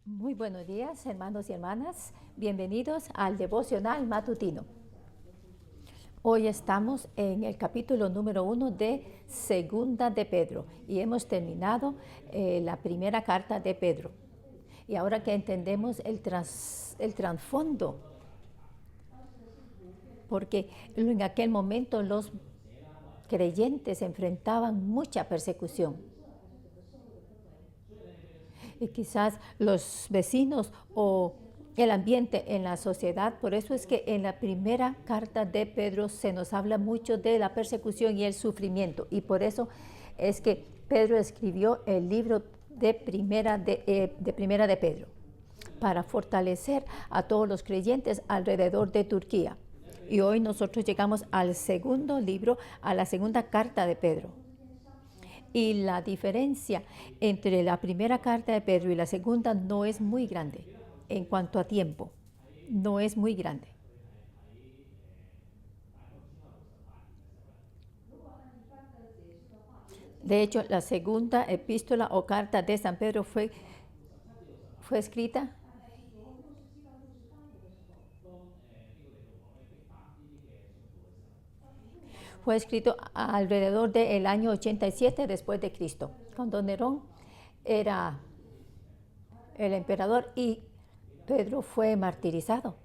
Muy buenos días, hermanos y hermanas. Bienvenidos al devocional matutino. Hoy estamos en el capítulo número 1 de Segunda de Pedro y hemos terminado la primera carta de Pedro. Y ahora que entendemos el trasfondo, porque en aquel momento los creyentes enfrentaban mucha persecución. Y quizás los vecinos o el ambiente en la sociedad. Por eso es que en la primera carta de Pedro se nos habla mucho de la persecución y el sufrimiento. Y por eso es que Pedro escribió el libro de Primera de Pedro, para fortalecer a todos los creyentes alrededor de Turquía. Y hoy nosotros llegamos al segundo libro, a la segunda carta de Pedro. Y la diferencia entre la primera carta de Pedro y la segunda no es muy grande en cuanto a tiempo. No es muy grande. De hecho, la segunda epístola o carta de San Pedro fue escrita fue escrito alrededor del año 87 después de Cristo, cuando Nerón era el emperador y Pedro fue martirizado.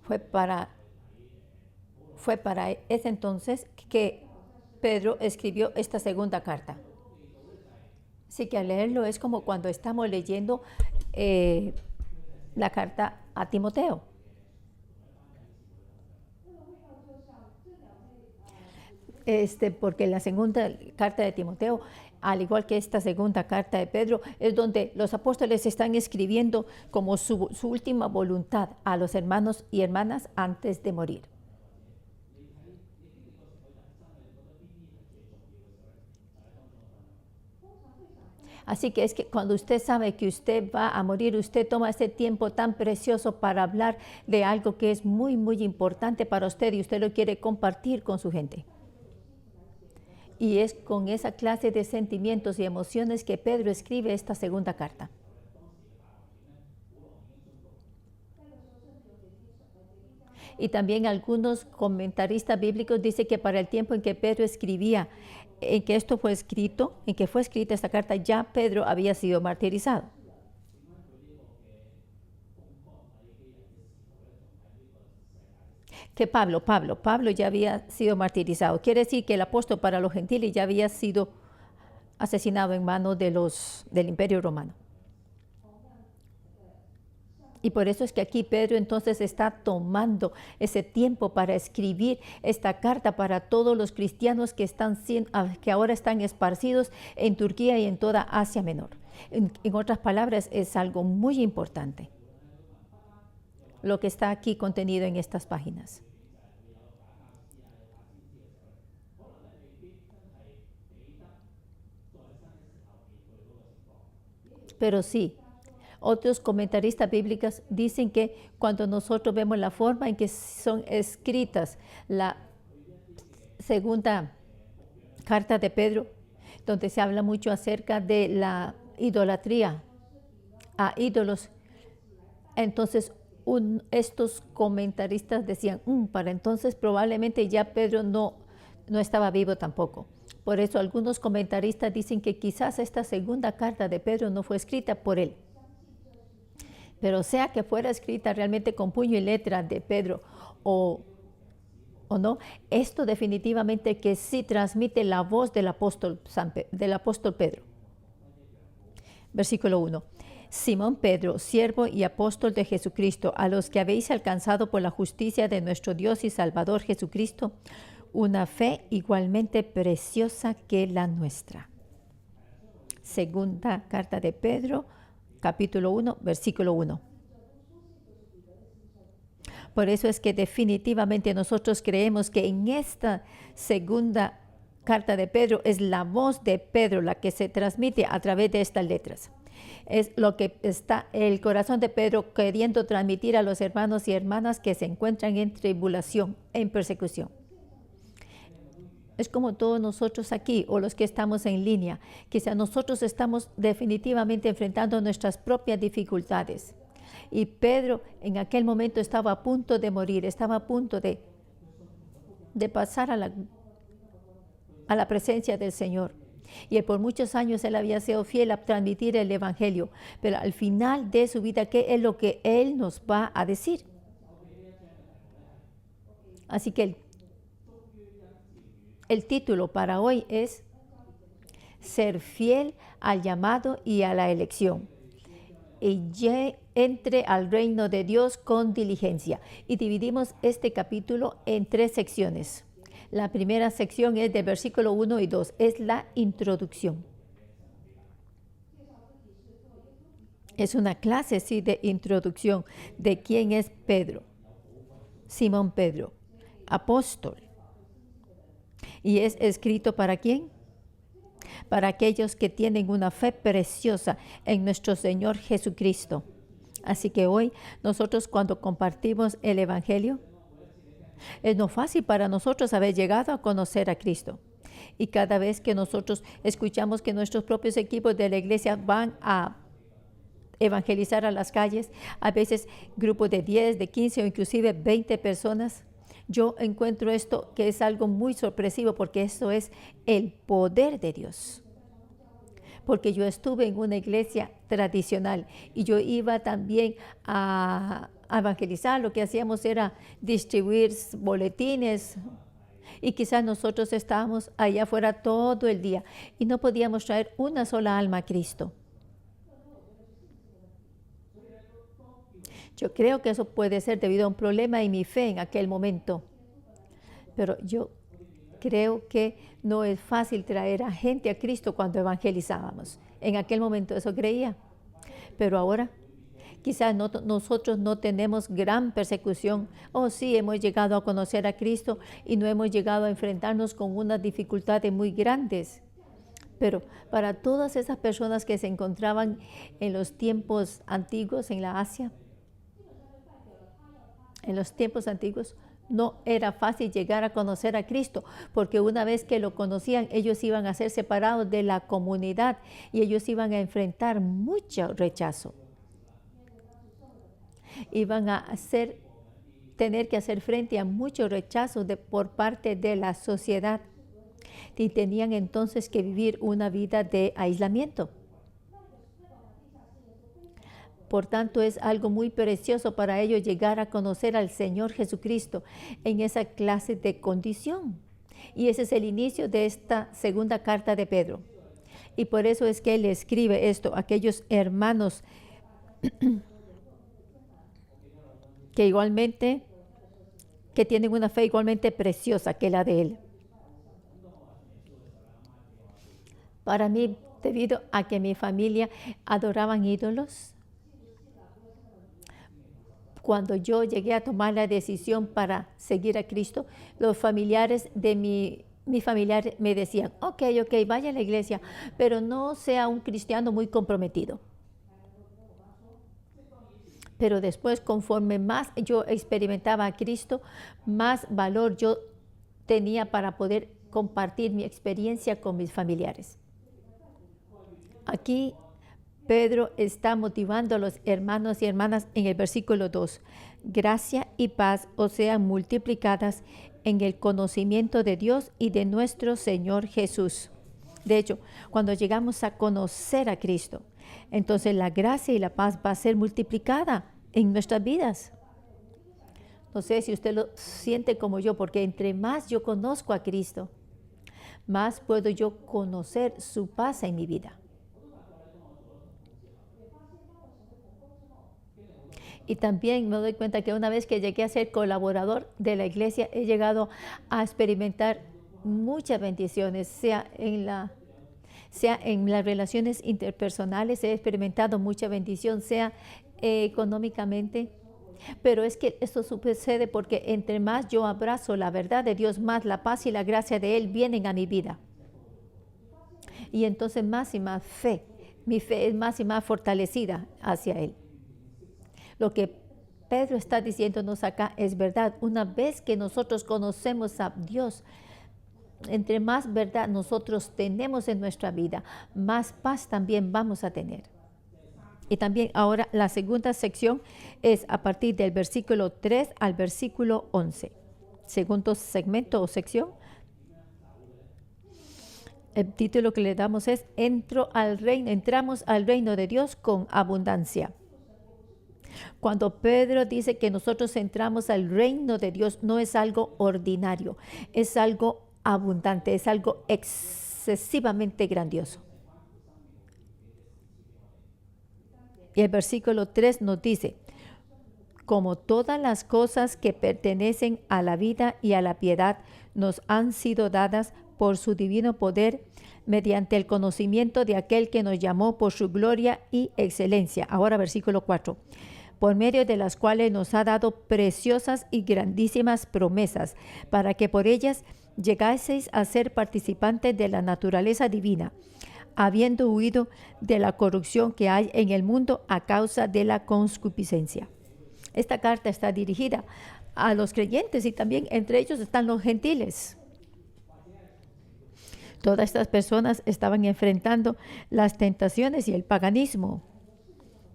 Fue para ese entonces que Pedro escribió esta segunda carta. Así que al leerlo es como cuando estamos leyendo la carta a Timoteo. Porque la segunda carta de Timoteo, al igual que esta segunda carta de Pedro, es donde los apóstoles están escribiendo como su última voluntad a los hermanos y hermanas antes de morir. Así que es que cuando usted sabe que usted va a morir, usted toma ese tiempo tan precioso para hablar de algo que es muy, muy importante para usted y usted lo quiere compartir con su gente. Y es con esa clase de sentimientos y emociones que Pedro escribe esta segunda carta. Y también algunos comentaristas bíblicos dicen que para el tiempo en que Pedro escribía, en que esto fue escrito, en que fue escrita esta carta, ya Pedro había sido martirizado. Que Pablo ya había sido martirizado. Quiere decir que el apóstol para los gentiles ya había sido asesinado en manos del Imperio Romano. Y por eso es que aquí Pedro entonces está tomando ese tiempo para escribir esta carta para todos los cristianos que ahora están esparcidos en Turquía y en toda Asia Menor. En otras palabras, es algo muy importante lo que está aquí contenido en estas páginas. Pero sí, otros comentaristas bíblicos dicen que cuando nosotros vemos la forma en que son escritas la segunda carta de Pedro, donde se habla mucho acerca de la idolatría a ídolos, entonces estos comentaristas decían, para entonces probablemente ya Pedro no estaba vivo tampoco. Por eso algunos comentaristas dicen que quizás esta segunda carta de Pedro no fue escrita por él. Pero sea que fuera escrita realmente con puño y letra de Pedro o no, esto definitivamente que sí transmite la voz del apóstol Pedro. Versículo 1. Simón Pedro, siervo y apóstol de Jesucristo, a los que habéis alcanzado por la justicia de nuestro Dios y Salvador Jesucristo, una fe igualmente preciosa que la nuestra. Segunda carta de Pedro, capítulo 1, versículo 1. Por eso es que definitivamente nosotros creemos que en esta segunda carta de Pedro es la voz de Pedro la que se transmite a través de estas letras. Es lo que está el corazón de Pedro queriendo transmitir a los hermanos y hermanas que se encuentran en tribulación, en persecución. Es como todos nosotros aquí o los que estamos en línea. Quizá nosotros estamos definitivamente enfrentando nuestras propias dificultades. Y Pedro en aquel momento estaba a punto de morir, estaba a punto de pasar a la presencia del Señor. Y por muchos años él había sido fiel a transmitir el Evangelio. Pero al final de su vida, ¿qué es lo que él nos va a decir? Así que el título para hoy es Ser fiel al llamado y a la elección. Y entre al reino de Dios con diligencia. Y dividimos este capítulo en 3 secciones. La primera sección es de versículo 1 y 2, es la introducción. Es una clase, sí, de introducción de quién es Pedro. Simón Pedro, apóstol. ¿Y es escrito para quién? Para aquellos que tienen una fe preciosa en nuestro Señor Jesucristo. Así que hoy nosotros cuando compartimos el Evangelio, es no fácil para nosotros haber llegado a conocer a Cristo. Y cada vez que nosotros escuchamos que nuestros propios equipos de la iglesia van a evangelizar a las calles, a veces grupos de 10, de 15 o inclusive 20 personas, yo encuentro esto que es algo muy sorpresivo porque eso es el poder de Dios. Porque yo estuve en una iglesia tradicional y yo iba también a evangelizar. Lo que hacíamos era distribuir boletines y quizás nosotros estábamos allá afuera todo el día y no podíamos traer una sola alma a Cristo. Yo creo que eso puede ser debido a un problema en mi fe en aquel momento. Pero yo creo que no es fácil traer a gente a Cristo cuando evangelizábamos. En aquel momento eso creía. Pero ahora quizás nosotros no tenemos gran persecución. Oh, sí, hemos llegado a conocer a Cristo y no hemos llegado a enfrentarnos con unas dificultades muy grandes. Pero para todas esas personas que se encontraban en los tiempos antiguos en la Asia, en los tiempos antiguos, no era fácil llegar a conocer a Cristo, porque una vez que lo conocían, ellos iban a ser separados de la comunidad y ellos iban a enfrentar mucho rechazo. Iban a tener que hacer frente a mucho rechazo por parte de la sociedad y tenían entonces que vivir una vida de aislamiento. Por tanto, es algo muy precioso para ellos llegar a conocer al Señor Jesucristo en esa clase de condición. Y ese es el inicio de esta segunda carta de Pedro. Y por eso es que él escribe esto a aquellos hermanos que tienen una fe igualmente preciosa que la de él. Para mí, debido a que mi familia adoraban ídolos, cuando yo llegué a tomar la decisión para seguir a Cristo, los familiares de mi familiar me decían, ok, vaya a la iglesia, pero no sea un cristiano muy comprometido. Pero después, conforme más yo experimentaba a Cristo, más valor yo tenía para poder compartir mi experiencia con mis familiares. Aquí Pedro está motivando a los hermanos y hermanas en el versículo 2. Gracia y paz os sean multiplicadas en el conocimiento de Dios y de nuestro Señor Jesús. De hecho, cuando llegamos a conocer a Cristo, entonces la gracia y la paz va a ser multiplicada en nuestras vidas. No sé si usted lo siente como yo, porque entre más yo conozco a Cristo, más puedo yo conocer su paz en mi vida. Y también me doy cuenta que una vez que llegué a ser colaborador de la iglesia, he llegado a experimentar muchas bendiciones, sea en las relaciones interpersonales, he experimentado mucha bendición, sea económicamente. Pero es que esto sucede porque entre más yo abrazo la verdad de Dios, más la paz y la gracia de Él vienen a mi vida. Y entonces más y más mi fe es más y más fortalecida hacia Él. Lo que Pedro está diciéndonos acá es verdad. Una vez que nosotros conocemos a Dios, entre más verdad nosotros tenemos en nuestra vida, más paz también vamos a tener. Y también ahora la segunda sección es a partir del versículo 3 al versículo 11. Segundo segmento o sección. El título que le damos es entramos al reino de Dios con abundancia. Cuando Pedro dice que nosotros entramos al reino de Dios, no es algo ordinario, es algo abundante, es algo excesivamente grandioso. Y el versículo 3 nos dice, como todas las cosas que pertenecen a la vida y a la piedad nos han sido dadas por su divino poder, mediante el conocimiento de aquel que nos llamó por su gloria y excelencia. Ahora versículo 4. Por medio de las cuales nos ha dado preciosas y grandísimas promesas, para que por ellas llegaseis a ser participantes de la naturaleza divina, habiendo huido de la corrupción que hay en el mundo a causa de la concupiscencia. Esta carta está dirigida a los creyentes y también entre ellos están los gentiles. Todas estas personas estaban enfrentando las tentaciones y el paganismo.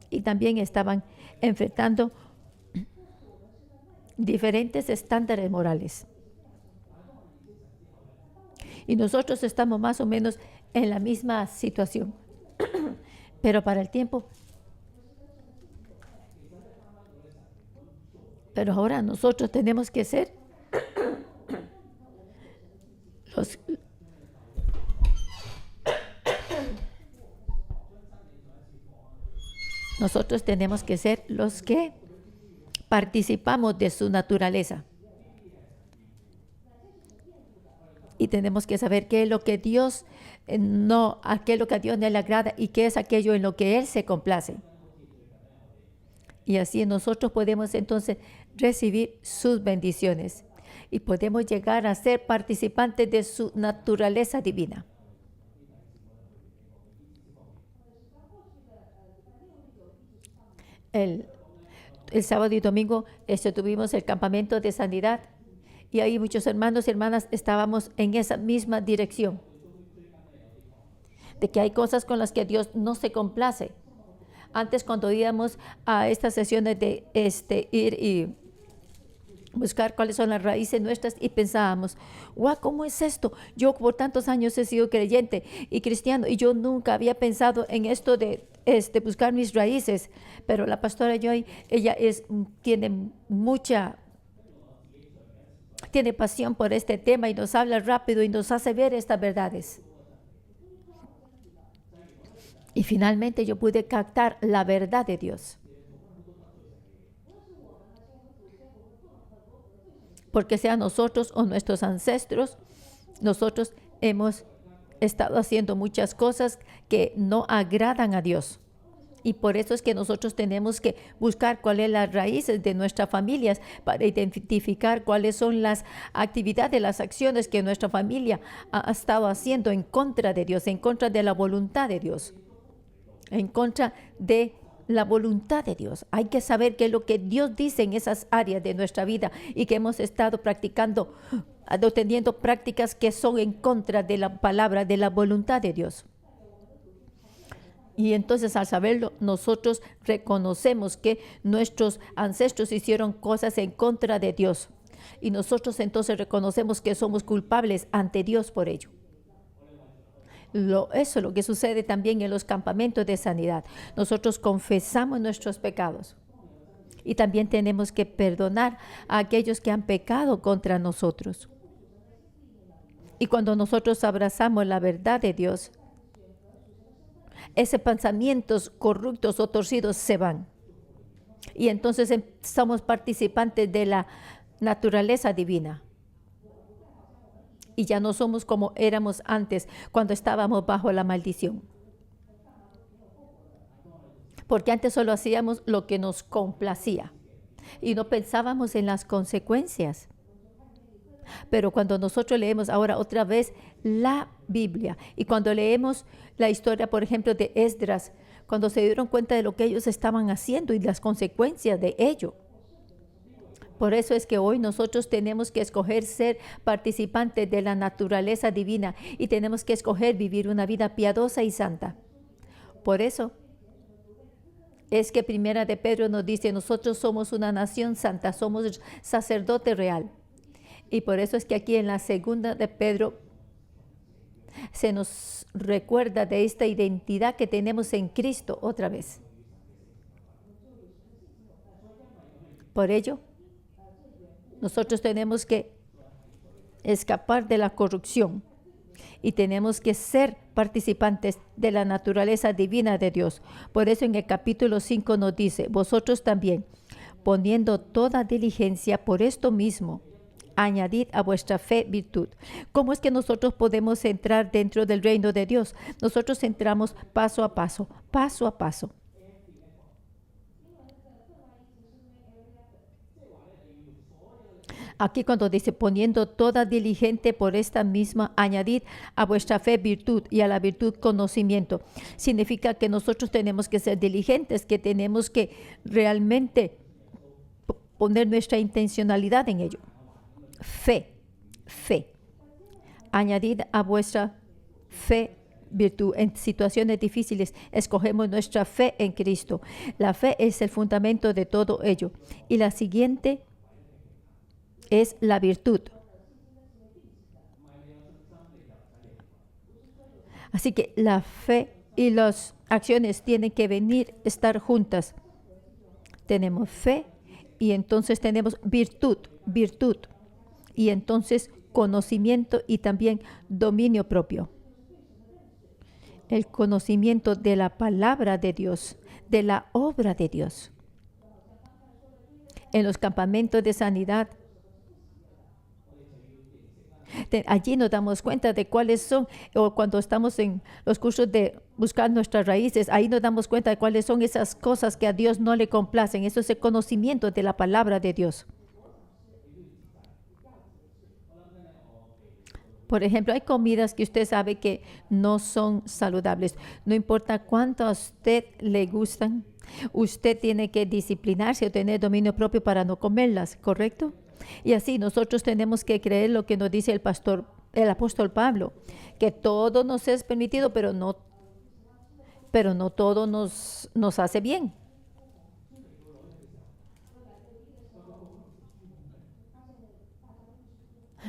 Y también estaban enfrentando diferentes estándares morales. Y nosotros estamos más o menos en la misma situación. Pero para el tiempo. Pero ahora nosotros tenemos que ser los... Nosotros tenemos que ser los que participamos de su naturaleza. Y tenemos que saber qué es lo que Dios qué es lo que a Dios no le agrada y qué es aquello en lo que Él se complace. Y así nosotros podemos entonces recibir sus bendiciones y podemos llegar a ser participantes de su naturaleza divina. El sábado y domingo tuvimos el campamento de sanidad y ahí muchos hermanos y hermanas estábamos en esa misma dirección, de que hay cosas con las que Dios no se complace. Antes cuando íbamos a estas sesiones de ir y buscar cuáles son las raíces nuestras y pensábamos, wow, ¿cómo es esto? Yo por tantos años he sido creyente y cristiano y yo nunca había pensado en esto de buscar mis raíces. Pero la pastora Joy, ella tiene pasión por este tema y nos habla rápido y nos hace ver estas verdades. Y finalmente yo pude captar la verdad de Dios. Porque sea nosotros o nuestros ancestros, nosotros hemos estado haciendo muchas cosas que no agradan a Dios. Y por eso es que nosotros tenemos que buscar cuáles son las raíces de nuestras familias para identificar cuáles son las actividades, las acciones que nuestra familia ha estado haciendo en contra de Dios, en contra de la voluntad de Dios, en contra de la voluntad de Dios. Hay que saber qué es lo que Dios dice en esas áreas de nuestra vida y que hemos estado practicando, teniendo prácticas que son en contra de la palabra, de la voluntad de Dios. Y entonces al saberlo, nosotros reconocemos que nuestros ancestros hicieron cosas en contra de Dios. Y nosotros entonces reconocemos que somos culpables ante Dios por ello. Eso es lo que sucede también en los campamentos de sanidad. Nosotros confesamos nuestros pecados. Y también tenemos que perdonar a aquellos que han pecado contra nosotros. Y cuando nosotros abrazamos la verdad de Dios, esos pensamientos corruptos o torcidos se van. Y entonces somos participantes de la naturaleza divina. Y ya no somos como éramos antes, cuando estábamos bajo la maldición. Porque antes solo hacíamos lo que nos complacía y no pensábamos en las consecuencias. Pero cuando nosotros leemos ahora otra vez la Biblia y cuando leemos la historia, por ejemplo, de Esdras, cuando se dieron cuenta de lo que ellos estaban haciendo y las consecuencias de ello, Por eso es que hoy nosotros tenemos que escoger ser participantes de la naturaleza divina y tenemos que escoger vivir una vida piadosa y santa. Por eso es que Primera de Pedro nos dice, nosotros somos una nación santa, somos sacerdote real. Y por eso es que aquí en la Segunda de Pedro se nos recuerda de esta identidad que tenemos en Cristo otra vez. Por ello, nosotros tenemos que escapar de la corrupción y tenemos que ser participantes de la naturaleza divina de Dios. Por eso en el capítulo 5 nos dice, vosotros también, poniendo toda diligencia por esto mismo, añadid a vuestra fe virtud. ¿Cómo es que nosotros podemos entrar dentro del reino de Dios? Nosotros entramos paso a paso, paso a paso. Aquí cuando dice, poniendo toda diligente por esta misma, añadid a vuestra fe virtud y a la virtud conocimiento. Significa que nosotros tenemos que ser diligentes, que tenemos que realmente poner nuestra intencionalidad en ello. Fe. Añadid a vuestra fe virtud. En situaciones difíciles, escogemos nuestra fe en Cristo. La fe es el fundamento de todo ello. Y la siguiente es la virtud. Así que la fe y las acciones tienen que estar juntas. Tenemos fe y entonces tenemos virtud. Y entonces conocimiento y también dominio propio. El conocimiento de la palabra de Dios, de la obra de Dios. En los campamentos de sanidad, allí nos damos cuenta de cuáles son, o cuando estamos en los cursos de buscar nuestras raíces, ahí nos damos cuenta de cuáles son esas cosas que a Dios no le complacen. Eso es el conocimiento de la palabra de Dios. Por ejemplo, hay comidas que usted sabe que no son saludables. No importa cuánto a usted le gustan, usted tiene que disciplinarse o tener dominio propio para no comerlas, ¿correcto? Y así nosotros tenemos que creer lo que nos dice el apóstol Pablo, que todo nos es permitido, pero no todo nos hace bien.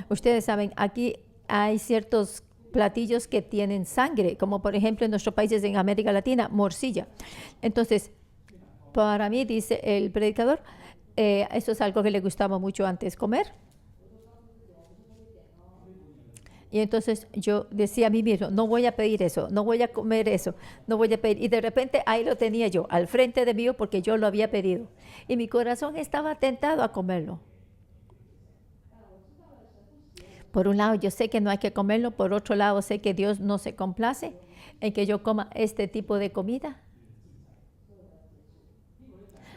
Ustedes saben, aquí hay ciertos platillos que tienen sangre, como por ejemplo en nuestros países en América Latina, morcilla. Entonces, para mí, dice el predicador, eso es algo que le gustaba mucho antes comer. Y entonces yo decía a mí mismo, no voy a pedir eso, no voy a comer eso, no voy a pedir. Y de repente ahí lo tenía yo, al frente de mí, porque yo lo había pedido. Y mi corazón estaba tentado a comerlo. Por un lado, yo sé que no hay que comerlo. Por otro lado, sé que Dios no se complace en que yo coma este tipo de comida.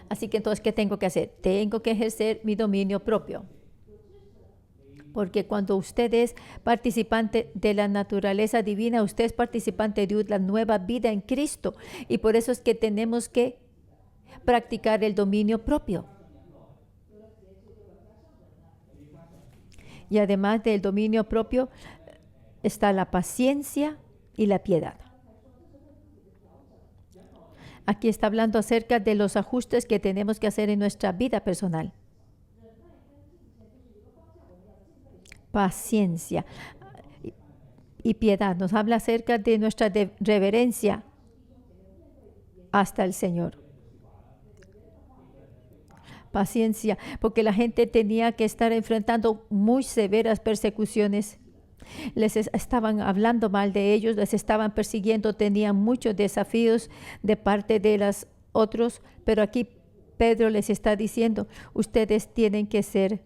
Así que entonces, ¿qué tengo que hacer? Tengo que ejercer mi dominio propio. Porque cuando usted es participante de la naturaleza divina, usted es participante de la nueva vida en Cristo. Y por eso es que tenemos que practicar el dominio propio. Y además del dominio propio está la paciencia y la piedad. Aquí está hablando acerca de los ajustes que tenemos que hacer en nuestra vida personal. Paciencia y piedad. Nos habla acerca de nuestra reverencia hasta el Señor. Paciencia, porque la gente tenía que estar enfrentando muy severas persecuciones. Les estaban hablando mal de ellos, les estaban persiguiendo, tenían muchos desafíos de parte de los otros, pero aquí Pedro les está diciendo, ustedes tienen que ser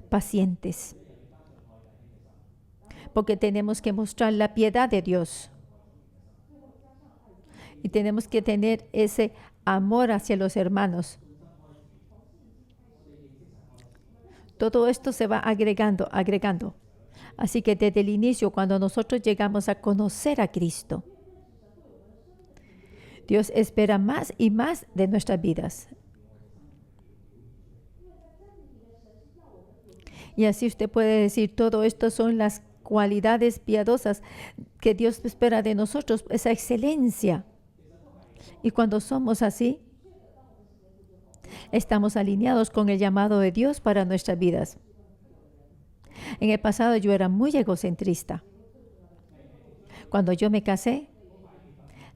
pacientes, porque tenemos que mostrar la piedad de Dios y tenemos que tener ese amor hacia los hermanos. Todo esto se va agregando. Así que desde el inicio, cuando nosotros llegamos a conocer a Cristo, Dios espera más y más de nuestras vidas. Y así usted puede decir, todo esto son las cualidades piadosas que Dios espera de nosotros, esa excelencia. Y cuando somos así, estamos alineados con el llamado de Dios para nuestras vidas. En el pasado yo era muy egocentrista. Cuando yo me casé,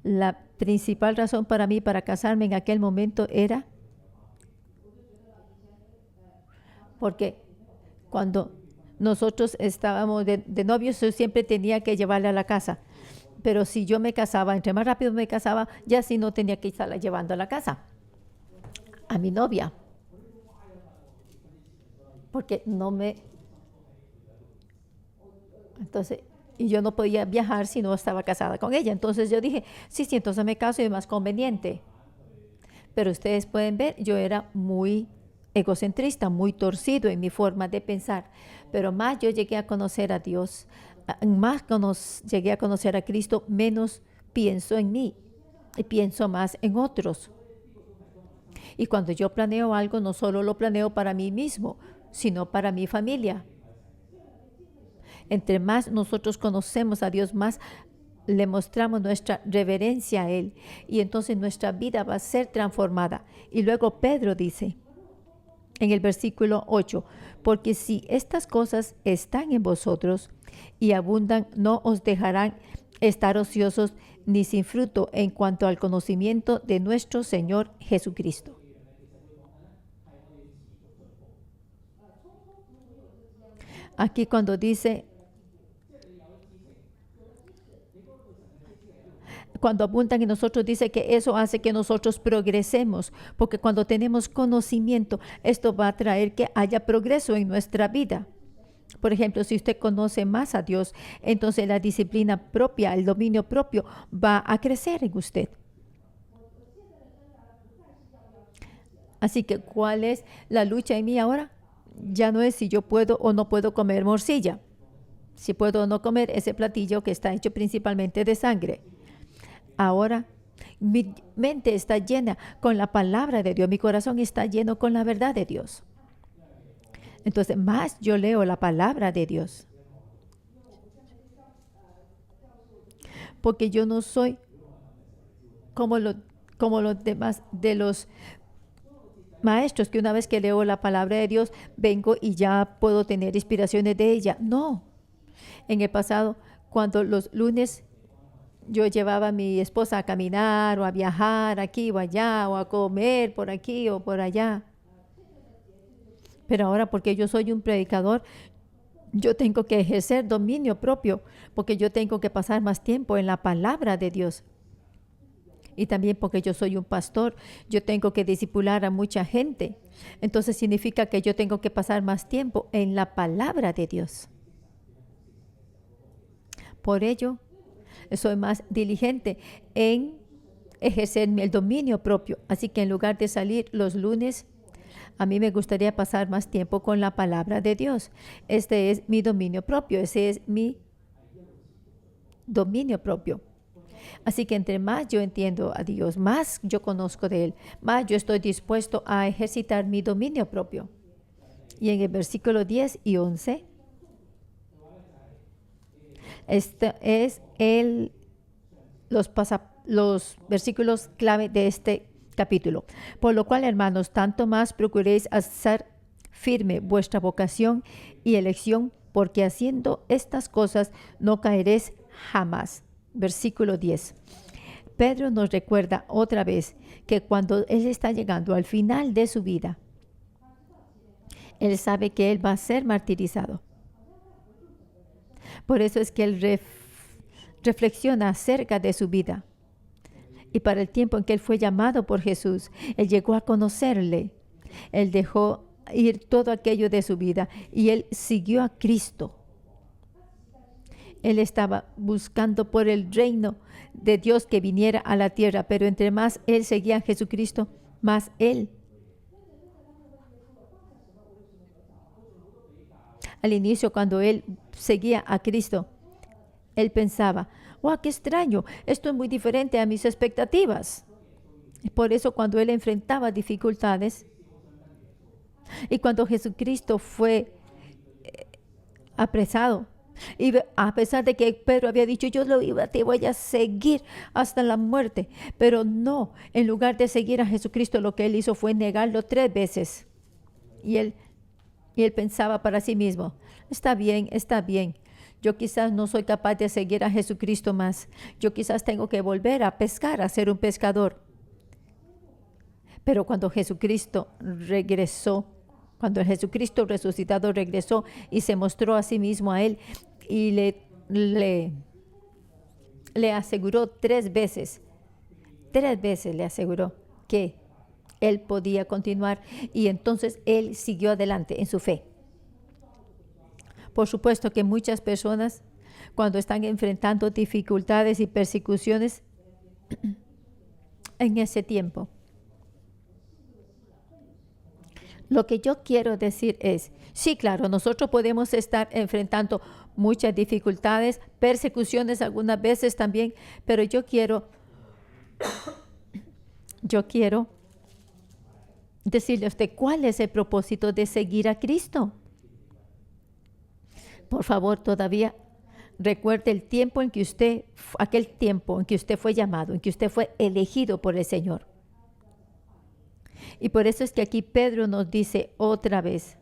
la principal razón para mí para casarme en aquel momento era porque cuando nosotros estábamos de novios, yo siempre tenía que llevarla a la casa. Pero si yo me casaba, entre más rápido me casaba, ya sí no tenía que estarla llevando a la casa, a mi novia. Porque no me... Entonces, y yo no podía viajar si no estaba casada con ella. Entonces yo dije, sí, entonces me caso y es más conveniente. Pero ustedes pueden ver, yo era muy egocentrista, muy torcido en mi forma de pensar. Pero más yo llegué a conocer a Dios, más llegué a conocer a Cristo, menos pienso en mí y pienso más en otros. Y cuando yo planeo algo, no solo lo planeo para mí mismo, sino para mi familia. Entre más nosotros conocemos a Dios, más le mostramos nuestra reverencia a Él. Y entonces nuestra vida va a ser transformada. Y luego Pedro dice en el versículo 8, porque si estas cosas están en vosotros y abundan, no os dejarán estar ociosos ni sin fruto en cuanto al conocimiento de nuestro Señor Jesucristo. Aquí cuando dice, cuando abundan en nosotros, dice que eso hace que nosotros progresemos, porque cuando tenemos conocimiento, esto va a traer que haya progreso en nuestra vida. Por ejemplo, si usted conoce más a Dios, entonces la disciplina propia, el dominio propio va a crecer en usted. Así que, ¿cuál es la lucha en mí ahora? Ya no es si yo puedo o no puedo comer morcilla. Si puedo o no comer ese platillo que está hecho principalmente de sangre. Ahora mi mente está llena con la palabra de Dios. Mi corazón está lleno con la verdad de Dios. Entonces, más yo leo la palabra de Dios. Porque yo no soy como los demás de los maestros, que una vez que leo la palabra de Dios, vengo y ya puedo tener inspiraciones de ella. No. En el pasado, cuando los lunes yo llevaba a mi esposa a caminar o a viajar aquí o allá o a comer por aquí o por allá. Pero ahora, porque yo soy un predicador, yo tengo que ejercer dominio propio, porque yo tengo que pasar más tiempo en la palabra de Dios. Y también porque yo soy un pastor, yo tengo que discipular a mucha gente. Entonces significa que yo tengo que pasar más tiempo en la palabra de Dios. Por ello, soy más diligente en ejercer el dominio propio. Así que en lugar de salir los lunes, a mí me gustaría pasar más tiempo con la palabra de Dios. Este es mi dominio propio, ese es mi dominio propio. Así que entre más yo entiendo a Dios, más yo conozco de Él, más yo estoy dispuesto a ejercitar mi dominio propio. Y en el versículo 10 y 11, este es los versículos clave de este capítulo. Por lo cual, hermanos, tanto más procuréis hacer firme vuestra vocación y elección, porque haciendo estas cosas no caeréis jamás. Versículo 10. Pedro nos recuerda otra vez que cuando él está llegando al final de su vida, él sabe que él va a ser martirizado. Por eso es que él reflexiona acerca de su vida. Y para el tiempo en que él fue llamado por Jesús, él llegó a conocerle. Él dejó ir todo aquello de su vida y él siguió a Cristo. Él estaba buscando por el reino de Dios que viniera a la tierra, pero entre más él seguía a Jesucristo, más él. Al inicio, cuando él seguía a Cristo, él pensaba, ¡wow, qué extraño! Esto es muy diferente a mis expectativas. Por eso cuando él enfrentaba dificultades y cuando Jesucristo fue apresado. Y a pesar de que Pedro había dicho, te voy a seguir hasta la muerte. Pero no, en lugar de seguir a Jesucristo, lo que él hizo fue negarlo 3 veces. Y él pensaba para sí mismo, está bien, está bien. Yo quizás no soy capaz de seguir a Jesucristo más. Yo quizás tengo que volver a pescar, a ser un pescador. Pero cuando Jesucristo regresó, cuando el Jesucristo resucitado regresó y se mostró a sí mismo a él y le aseguró 3 veces le aseguró que él podía continuar, y entonces él siguió adelante en su fe. Por supuesto que muchas personas, cuando están enfrentando dificultades y persecuciones en ese tiempo, lo que yo quiero decir es, sí, claro, nosotros podemos estar enfrentando muchas dificultades, persecuciones algunas veces también, pero yo quiero decirle a usted cuál es el propósito de seguir a Cristo. Por favor, todavía recuerde el tiempo en que aquel tiempo en que usted fue llamado, en que usted fue elegido por el Señor. Y por eso es que aquí Pedro nos dice otra vez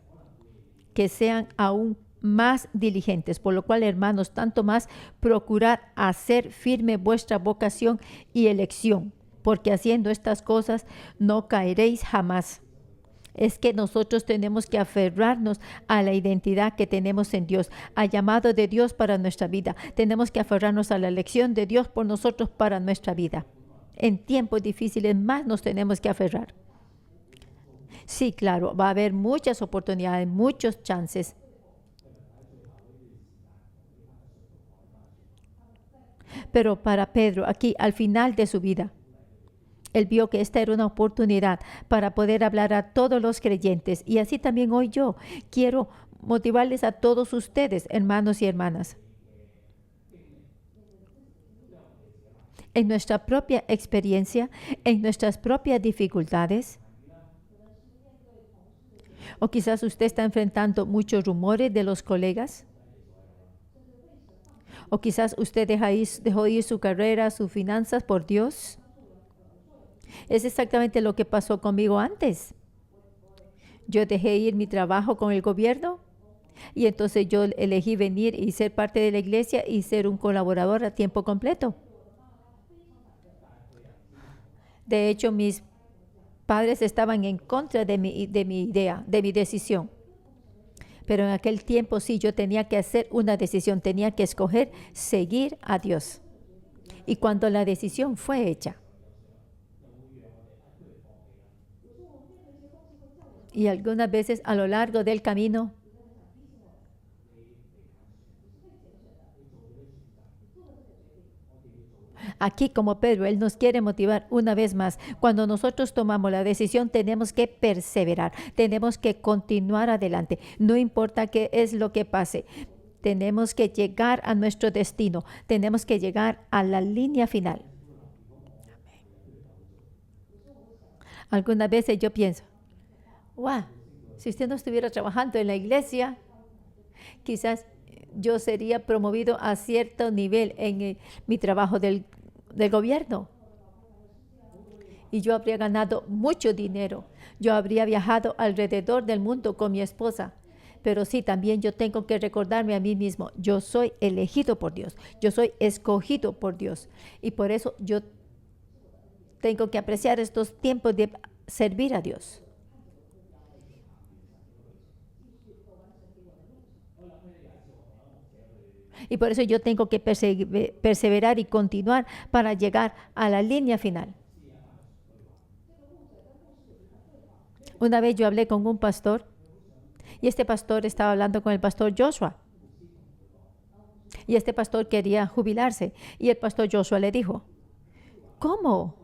que sean aún más diligentes, por lo cual, hermanos, tanto más procurad hacer firme vuestra vocación y elección, porque haciendo estas cosas no caeréis jamás. Es que nosotros tenemos que aferrarnos a la identidad que tenemos en Dios, al llamado de Dios para nuestra vida. Tenemos que aferrarnos a la elección de Dios por nosotros para nuestra vida. En tiempos difíciles más nos tenemos que aferrar. Sí, claro, va a haber muchas oportunidades, muchos chances. Pero para Pedro, aquí al final de su vida, él vio que esta era una oportunidad para poder hablar a todos los creyentes. Y así también hoy yo quiero motivarles a todos ustedes, hermanos y hermanas. En nuestra propia experiencia, en nuestras propias dificultades, o quizás usted está enfrentando muchos rumores de los colegas, o quizás usted dejó ir su carrera, sus finanzas por Dios. Es exactamente lo que pasó conmigo antes. Yo dejé ir mi trabajo con el gobierno y entonces yo elegí venir y ser parte de la iglesia y ser un colaborador a tiempo completo. De hecho, mis padres estaban en contra de mi idea, de mi decisión. Pero en aquel tiempo sí, yo tenía que hacer una decisión, tenía que escoger seguir a Dios. Y cuando la decisión fue hecha, y algunas veces a lo largo del camino, aquí como Pedro, él nos quiere motivar una vez más. Cuando nosotros tomamos la decisión, tenemos que perseverar, tenemos que continuar adelante. No importa qué es lo que pase, tenemos que llegar a nuestro destino, tenemos que llegar a la línea final. Algunas veces yo pienso, wow, si usted no estuviera trabajando en la iglesia, quizás yo sería promovido a cierto nivel en mi trabajo del gobierno. Y yo habría ganado mucho dinero. Yo habría viajado alrededor del mundo con mi esposa. Pero sí, también yo tengo que recordarme a mí mismo, yo soy elegido por Dios. Yo soy escogido por Dios. Y por eso yo tengo que apreciar estos tiempos de servir a Dios. Y por eso yo tengo que perseverar y continuar para llegar a la línea final. Una vez yo hablé con un pastor y este pastor estaba hablando con el pastor Joshua. Y este pastor quería jubilarse. Y el pastor Joshua le dijo, ¿cómo?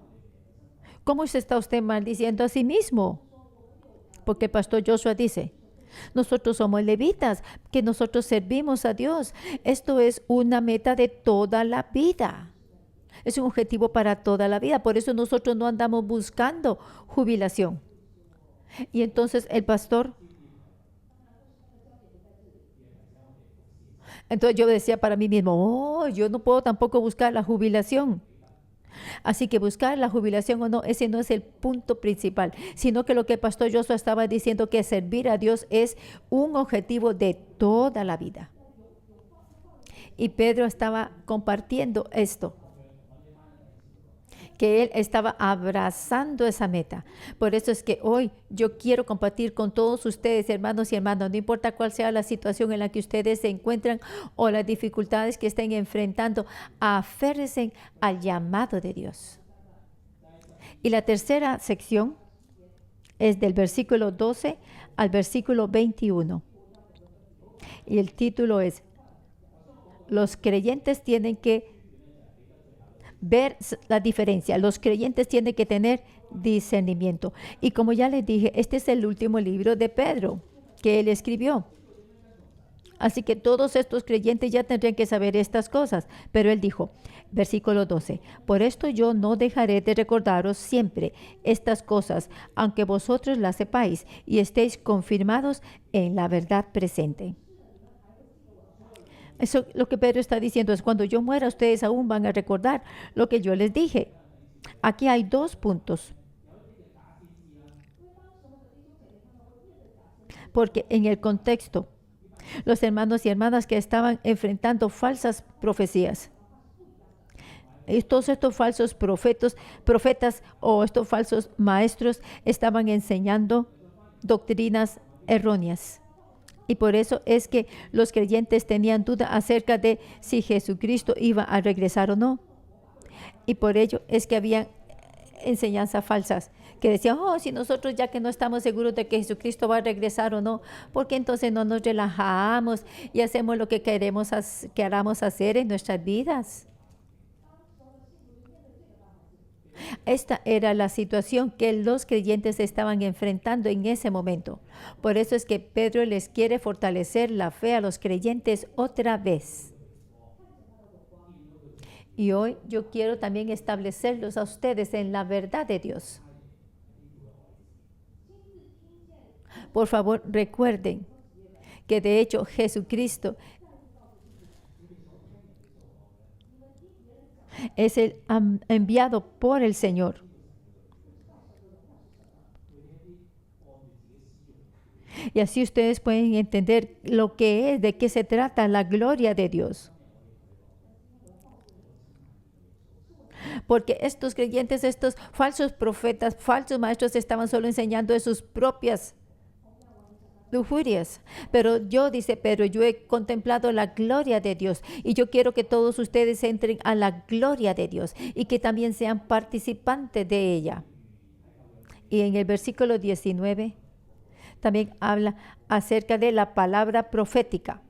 ¿Cómo se está usted maldiciendo a sí mismo? Porque el pastor Joshua dice, nosotros somos levitas, que nosotros servimos a Dios. Esto es una meta de toda la vida. Es un objetivo para toda la vida. Por eso nosotros no andamos buscando jubilación. Y entonces el pastor Entonces yo decía para mí mismo, oh, yo no puedo tampoco buscar la jubilación. Así que buscar la jubilación o no, ese no es el punto principal, sino que lo que el pastor Joshua estaba diciendo, que servir a Dios es un objetivo de toda la vida. Y Pedro estaba compartiendo esto, que él estaba abrazando esa meta. Por eso es que hoy yo quiero compartir con todos ustedes, hermanos y hermanas, no importa cuál sea la situación en la que ustedes se encuentran o las dificultades que estén enfrentando, aférrense al llamado de Dios. Y la tercera sección es del versículo 12 al versículo 21. Y el título es: los creyentes tienen que ver la diferencia. Los creyentes tienen que tener discernimiento. Y como ya les dije, este es el último libro de Pedro que él escribió. Así que todos estos creyentes ya tendrían que saber estas cosas. Pero él dijo, versículo 12, por esto yo no dejaré de recordaros siempre estas cosas, aunque vosotros las sepáis y estéis confirmados en la verdad presente. Eso lo que Pedro está diciendo es: cuando yo muera, ustedes aún van a recordar lo que yo les dije. Aquí hay dos puntos. Porque en el contexto, los hermanos y hermanas que estaban enfrentando falsas profecías, todos estos falsos profetas o estos falsos maestros estaban enseñando doctrinas erróneas. Y por eso es que los creyentes tenían duda acerca de si Jesucristo iba a regresar o no. Y por ello es que había enseñanzas falsas que decían, oh, si nosotros ya que no estamos seguros de que Jesucristo va a regresar o no, ¿por qué entonces no nos relajamos y hacemos lo que queramos hacer en nuestras vidas? Esta era la situación que los creyentes estaban enfrentando en ese momento. Por eso es que Pedro les quiere fortalecer la fe a los creyentes otra vez. Y hoy yo quiero también establecerlos a ustedes en la verdad de Dios. Por favor, recuerden que de hecho Jesucristo es el enviado por el Señor. Y así ustedes pueden entender lo que es, de qué se trata la gloria de Dios. Porque estos creyentes, estos falsos profetas, falsos maestros estaban solo enseñando de sus propias lujurias. Pero yo, dice Pedro, yo he contemplado la gloria de Dios y yo quiero que todos ustedes entren a la gloria de Dios y que también sean participantes de ella. Y en el versículo 19 también habla acerca de la palabra profética.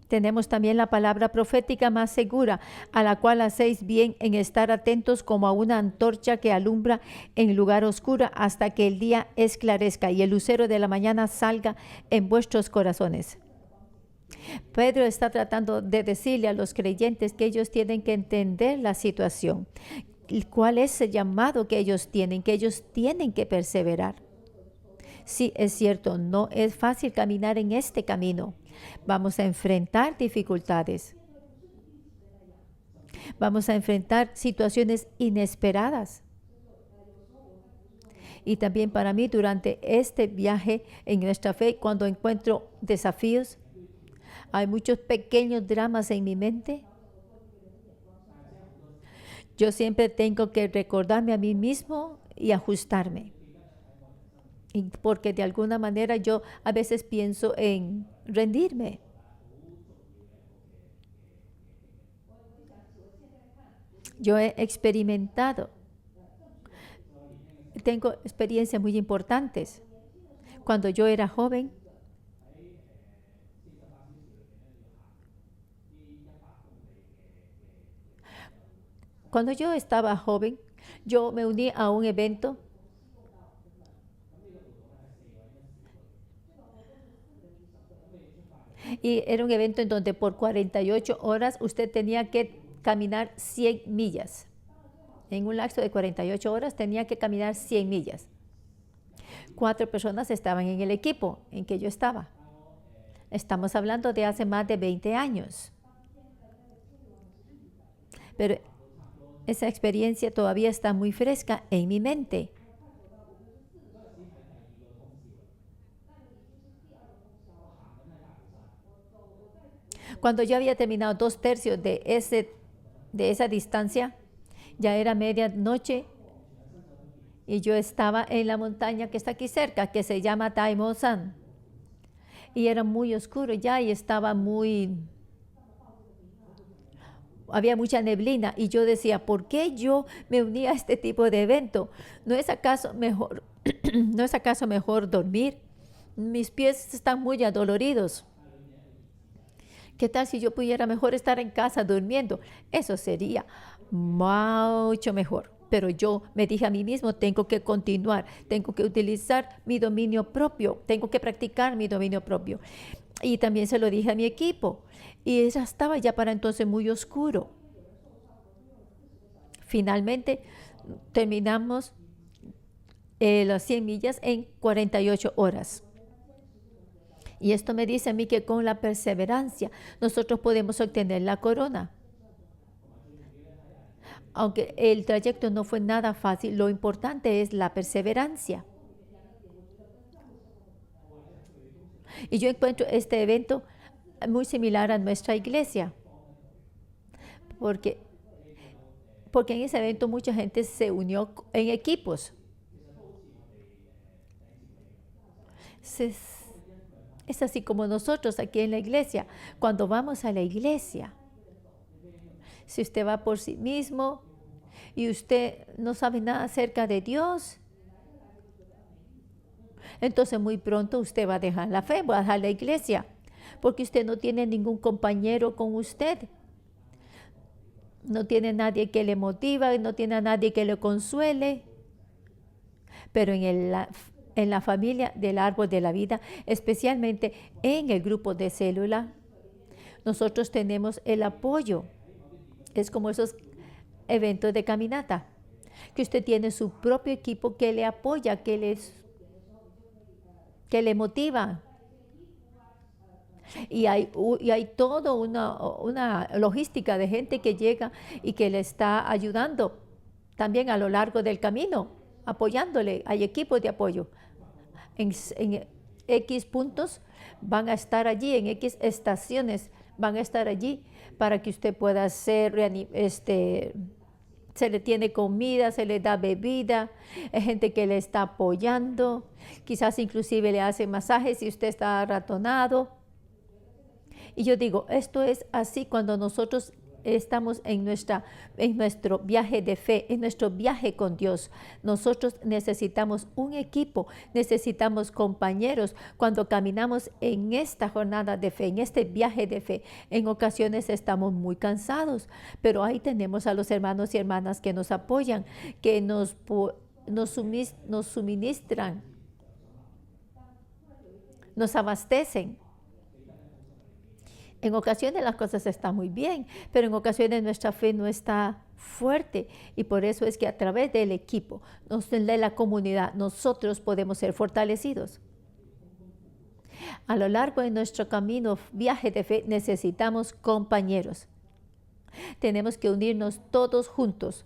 Tenemos también la palabra profética más segura, a la cual hacéis bien en estar atentos como a una antorcha que alumbra en lugar oscuro hasta que el día esclarezca y el lucero de la mañana salga en vuestros corazones. Pedro está tratando de decirle a los creyentes que ellos tienen que entender la situación, cuál es el llamado que ellos tienen que perseverar. Sí, es cierto, no es fácil caminar en este camino. Vamos a enfrentar dificultades. Vamos a enfrentar situaciones inesperadas. Y también para mí, durante este viaje en nuestra fe, cuando encuentro desafíos, hay muchos pequeños dramas en mi mente. Yo siempre tengo que recordarme a mí mismo y ajustarme. Y porque de alguna manera yo a veces pienso en rendirme. Yo he experimentado, tengo experiencias muy importantes. Cuando yo era joven, yo me uní a un evento. Y era un evento en donde por 48 horas usted tenía que caminar 100 millas. En un lapso de 48 horas tenía que caminar 100 millas. 4 personas estaban en el equipo en que yo estaba. Estamos hablando de hace más de 20 años. Pero esa experiencia todavía está muy fresca en mi mente. Cuando yo había terminado 2/3 de esa distancia, ya era medianoche y yo estaba en la montaña que está aquí cerca, que se llama Taimosan. Y era muy oscuro ya y había mucha neblina y yo decía, ¿por qué yo me uní a este tipo de evento? ¿No es acaso mejor, no es acaso mejor dormir? Mis pies están muy adoloridos. ¿Qué tal si yo pudiera mejor estar en casa durmiendo? Eso sería mucho mejor. Pero yo me dije a mí mismo, tengo que continuar, tengo que utilizar mi dominio propio, tengo que practicar mi dominio propio. Y también se lo dije a mi equipo. Y ya estaba ya para entonces muy oscuro. Finalmente terminamos las 100 millas en 48 horas. Y esto me dice a mí que con la perseverancia nosotros podemos obtener la corona. Aunque el trayecto no fue nada fácil, lo importante es la perseverancia. Y yo encuentro este evento muy similar a nuestra iglesia, porque en ese evento mucha gente se unió en equipos. Es así como nosotros aquí en la iglesia. Cuando vamos a la iglesia, si usted va por sí mismo y usted no sabe nada acerca de Dios, entonces muy pronto usted va a dejar la fe, va a dejar la iglesia, porque usted no tiene ningún compañero con usted. No tiene nadie que le motiva, no tiene a nadie que le consuele. Pero en la familia del árbol de la vida, especialmente en el grupo de célula, nosotros tenemos el apoyo. Es como esos eventos de caminata, que usted tiene su propio equipo que le apoya, que le motiva. Y hay toda una logística de gente que llega y que le está ayudando también a lo largo del camino, apoyándole. Hay equipos de apoyo. En X puntos van a estar allí, en X estaciones van a estar allí para que usted pueda hacer, se le tiene comida, se le da bebida, hay gente que le está apoyando, quizás inclusive le hace masajes si usted está ratonado. Y yo digo, esto es así cuando nosotros estamos en nuestro viaje de fe, en nuestro viaje con Dios. Nosotros necesitamos un equipo, necesitamos compañeros. Cuando caminamos en esta jornada de fe, en este viaje de fe, en ocasiones estamos muy cansados, pero ahí tenemos a los hermanos y hermanas que nos apoyan, que nos suministran, nos abastecen. En ocasiones las cosas están muy bien, pero en ocasiones nuestra fe no está fuerte y por eso es que a través del equipo, de la comunidad, nosotros podemos ser fortalecidos. A lo largo de nuestro camino, viaje de fe, necesitamos compañeros. Tenemos que unirnos todos juntos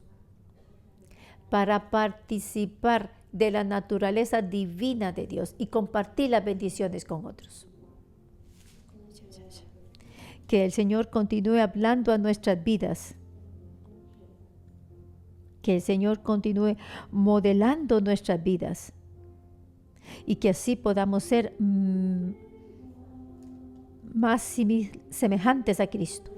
para participar de la naturaleza divina de Dios y compartir las bendiciones con otros. Que el Señor continúe hablando a nuestras vidas. Que el Señor continúe modelando nuestras vidas. Y que así podamos ser más semejantes a Cristo.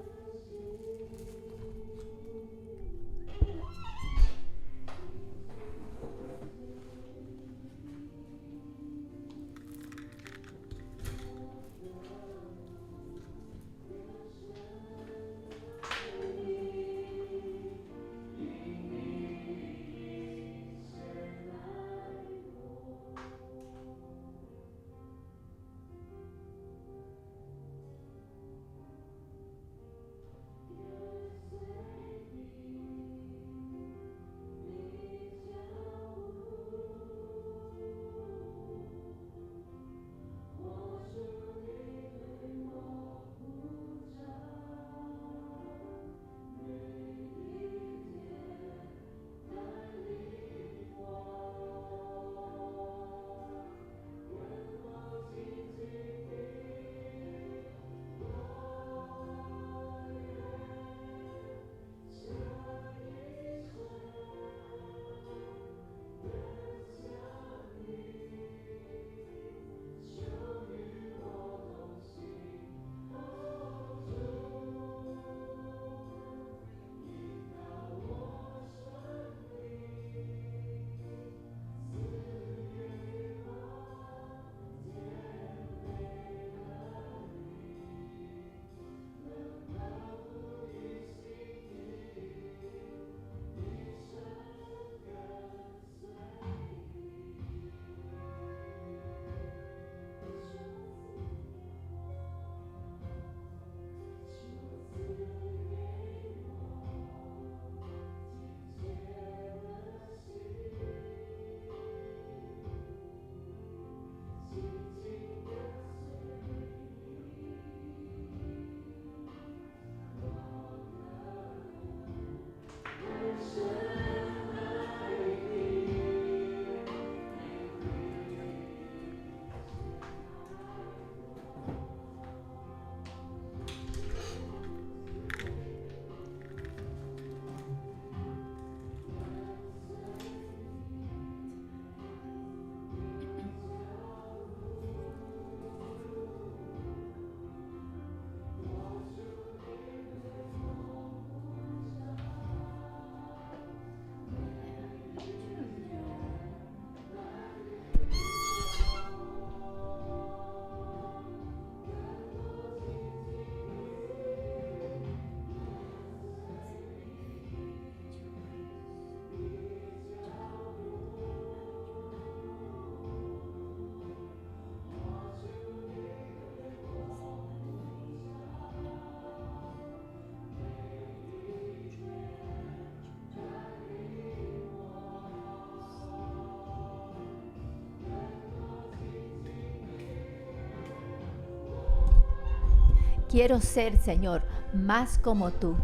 Quiero ser, Señor, más como tú.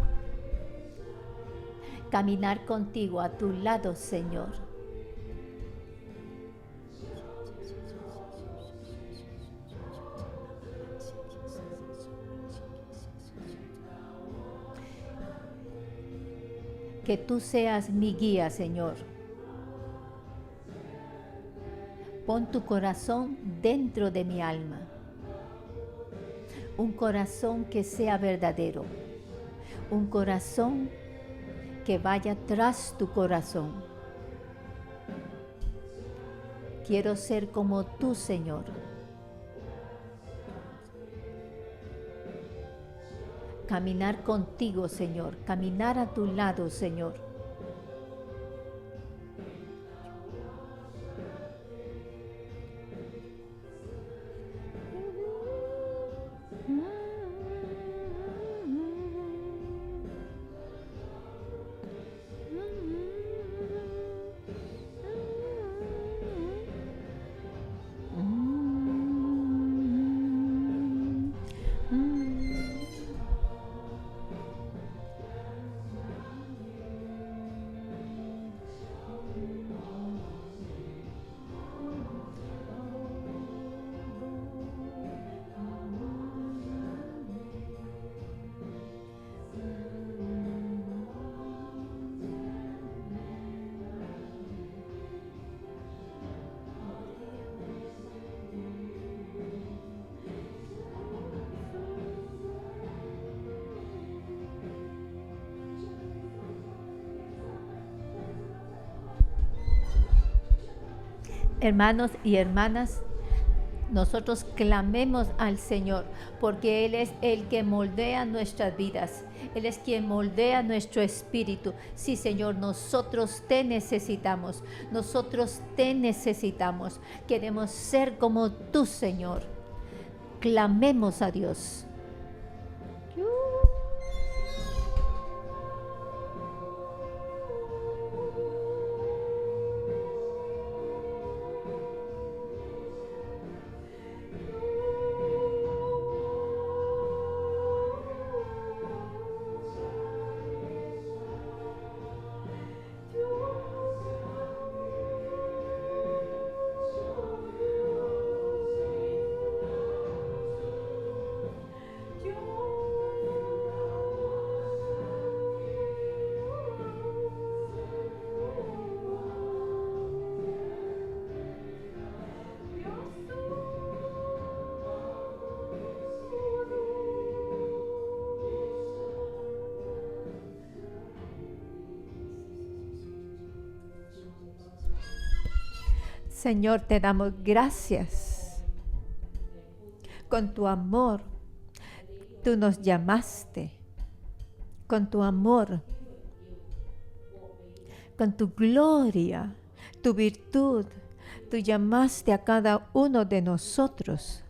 Caminar contigo a tu lado, Señor. Que tú seas mi guía, Señor. Pon tu corazón dentro de mi alma. Un corazón que sea verdadero. Un corazón que vaya tras tu corazón. Quiero ser como tú, Señor. Caminar contigo, Señor. Caminar a tu lado, Señor. Hermanos y hermanas, nosotros clamemos al Señor, porque Él es el que moldea nuestras vidas. Él es quien moldea nuestro espíritu. Sí, Señor, nosotros te necesitamos. Nosotros te necesitamos. Queremos ser como tú, Señor. Clamemos a Dios. Señor, te damos gracias. Con tu amor, tú nos llamaste. Con tu amor, con tu gloria, tu virtud, tú llamaste a cada uno de nosotros.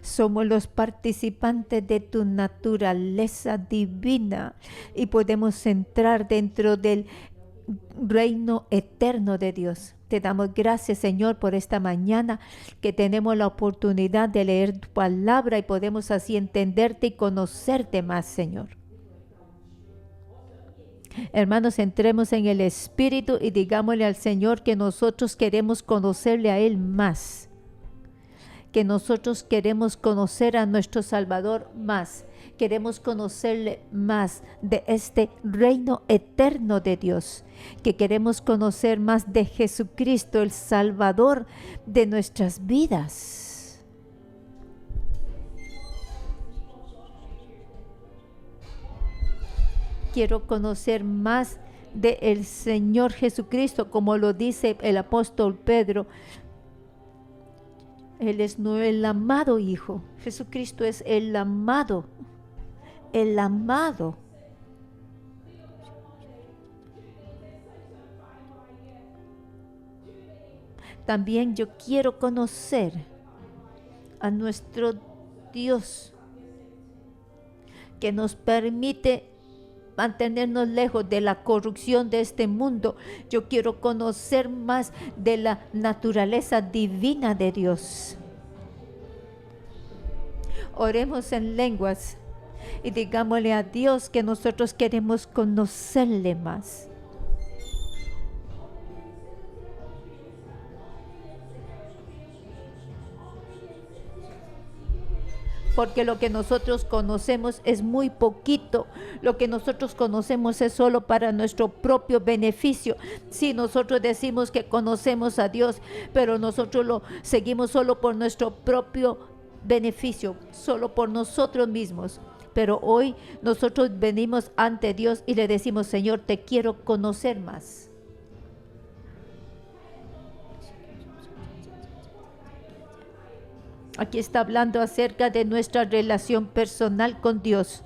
Somos los participantes de tu naturaleza divina y podemos entrar dentro del reino eterno de Dios. Te damos gracias, Señor, por esta mañana que tenemos la oportunidad de leer tu palabra y podemos así entenderte y conocerte más, Señor. Hermanos, entremos en el Espíritu y digámosle al Señor que nosotros queremos conocerle a Él más. Que nosotros queremos conocer a nuestro Salvador más. Queremos conocerle más de este reino eterno de Dios. Que queremos conocer más de Jesucristo, el Salvador de nuestras vidas. Quiero conocer más del Señor Jesucristo, como lo dice el apóstol Pedro. Él es el amado Hijo. Jesucristo es el amado. El amado. También yo quiero conocer a nuestro Dios, que nos permite mantenernos lejos de la corrupción de este mundo. Yo quiero conocer más de la naturaleza divina de Dios. Oremos en lenguas y digámosle a Dios que nosotros queremos conocerle más. Porque lo que nosotros conocemos es muy poquito. Lo que nosotros conocemos es solo para nuestro propio beneficio. Si nosotros decimos que conocemos a Dios, pero nosotros lo seguimos solo por nuestro propio beneficio, solo por nosotros mismos. Pero hoy nosotros venimos ante Dios y le decimos: Señor, te quiero conocer más. Aquí está hablando acerca de nuestra relación personal con Dios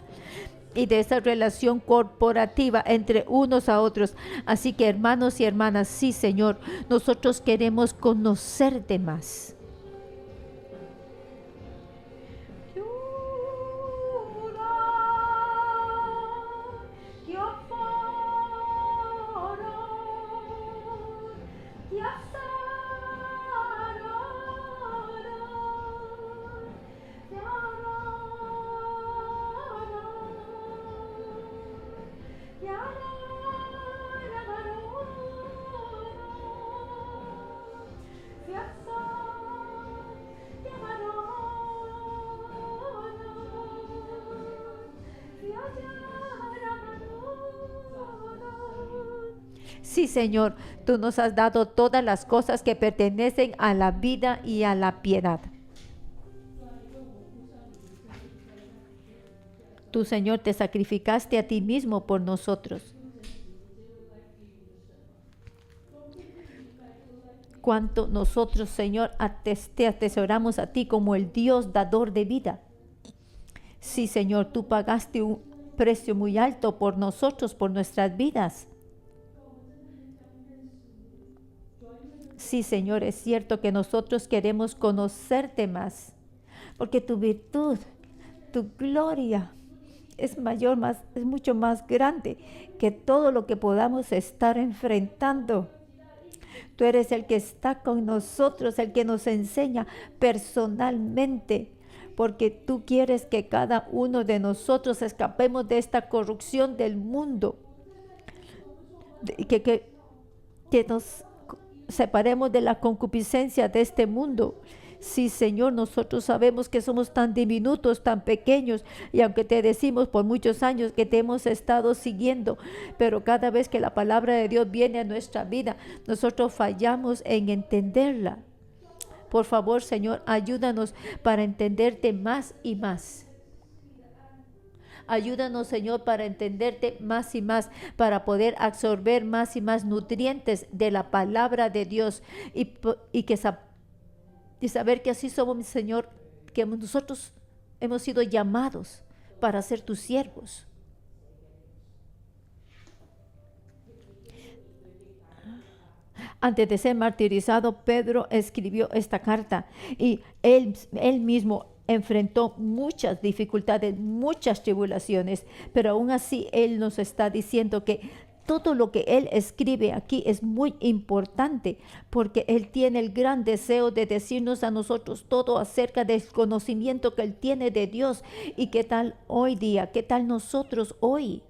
y de esa relación corporativa entre unos a otros. Así que, hermanos y hermanas, sí, Señor, nosotros queremos conocerte más. Sí, Señor, tú nos has dado todas las cosas que pertenecen a la vida y a la piedad. Tú, Señor, te sacrificaste a ti mismo por nosotros. Cuánto nosotros, Señor, te atesoramos a ti como el Dios dador de vida. Sí, Señor, tú pagaste un precio muy alto por nosotros, por nuestras vidas. Sí, Señor, es cierto que nosotros queremos conocerte más, porque tu virtud, tu gloria es mayor, es mucho más grande que todo lo que podamos estar enfrentando. Tú eres el que está con nosotros, el que nos enseña personalmente, porque tú quieres que cada uno de nosotros escapemos de esta corrupción del mundo, que nos separemos de la concupiscencia de este mundo. Sí, Señor, nosotros sabemos que somos tan diminutos, tan pequeños, y aunque te decimos por muchos años que te hemos estado siguiendo, pero cada vez que la palabra de Dios viene a nuestra vida, nosotros fallamos en entenderla. Por favor, Señor, ayúdanos para entenderte más y más. Ayúdanos, Señor, para entenderte más y más, para poder absorber más y más nutrientes de la palabra de Dios y saber que así somos, Señor, que nosotros hemos sido llamados para ser tus siervos. Antes de ser martirizado, Pedro escribió esta carta y él mismo enfrentó muchas dificultades, muchas tribulaciones, pero aún así él nos está diciendo que todo lo que él escribe aquí es muy importante, porque él tiene el gran deseo de decirnos a nosotros todo acerca del conocimiento que él tiene de Dios. ¿Y qué tal hoy día? ¿Qué tal nosotros hoy?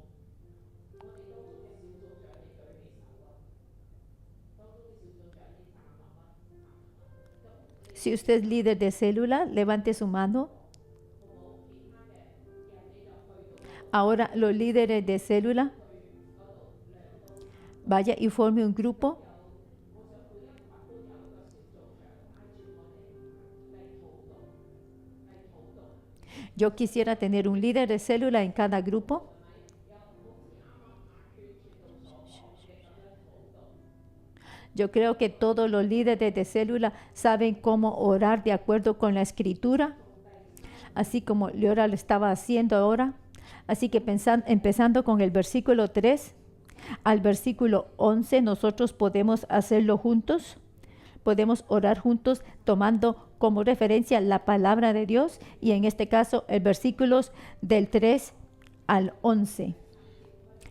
Si usted es líder de célula, levante su mano. Ahora los líderes de célula, vaya y forme un grupo. Yo quisiera tener un líder de célula en cada grupo. Yo creo que todos los líderes de célula saben cómo orar de acuerdo con la escritura, así como Leora lo estaba haciendo ahora. Así que empezando con el versículo 3 al versículo 11, nosotros podemos hacerlo juntos. Podemos orar juntos tomando como referencia la palabra de Dios y en este caso el versículos del 3 al 11.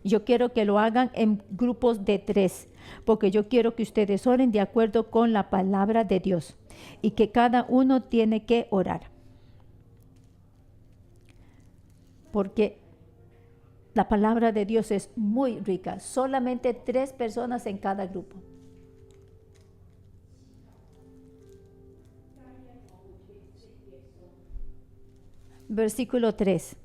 Yo quiero que lo hagan en grupos de 3, porque yo quiero que ustedes oren de acuerdo con la palabra de Dios y que cada uno tiene que orar. porque la palabra de Dios es muy rica. Solamente 3 personas en cada grupo. Versículo 3.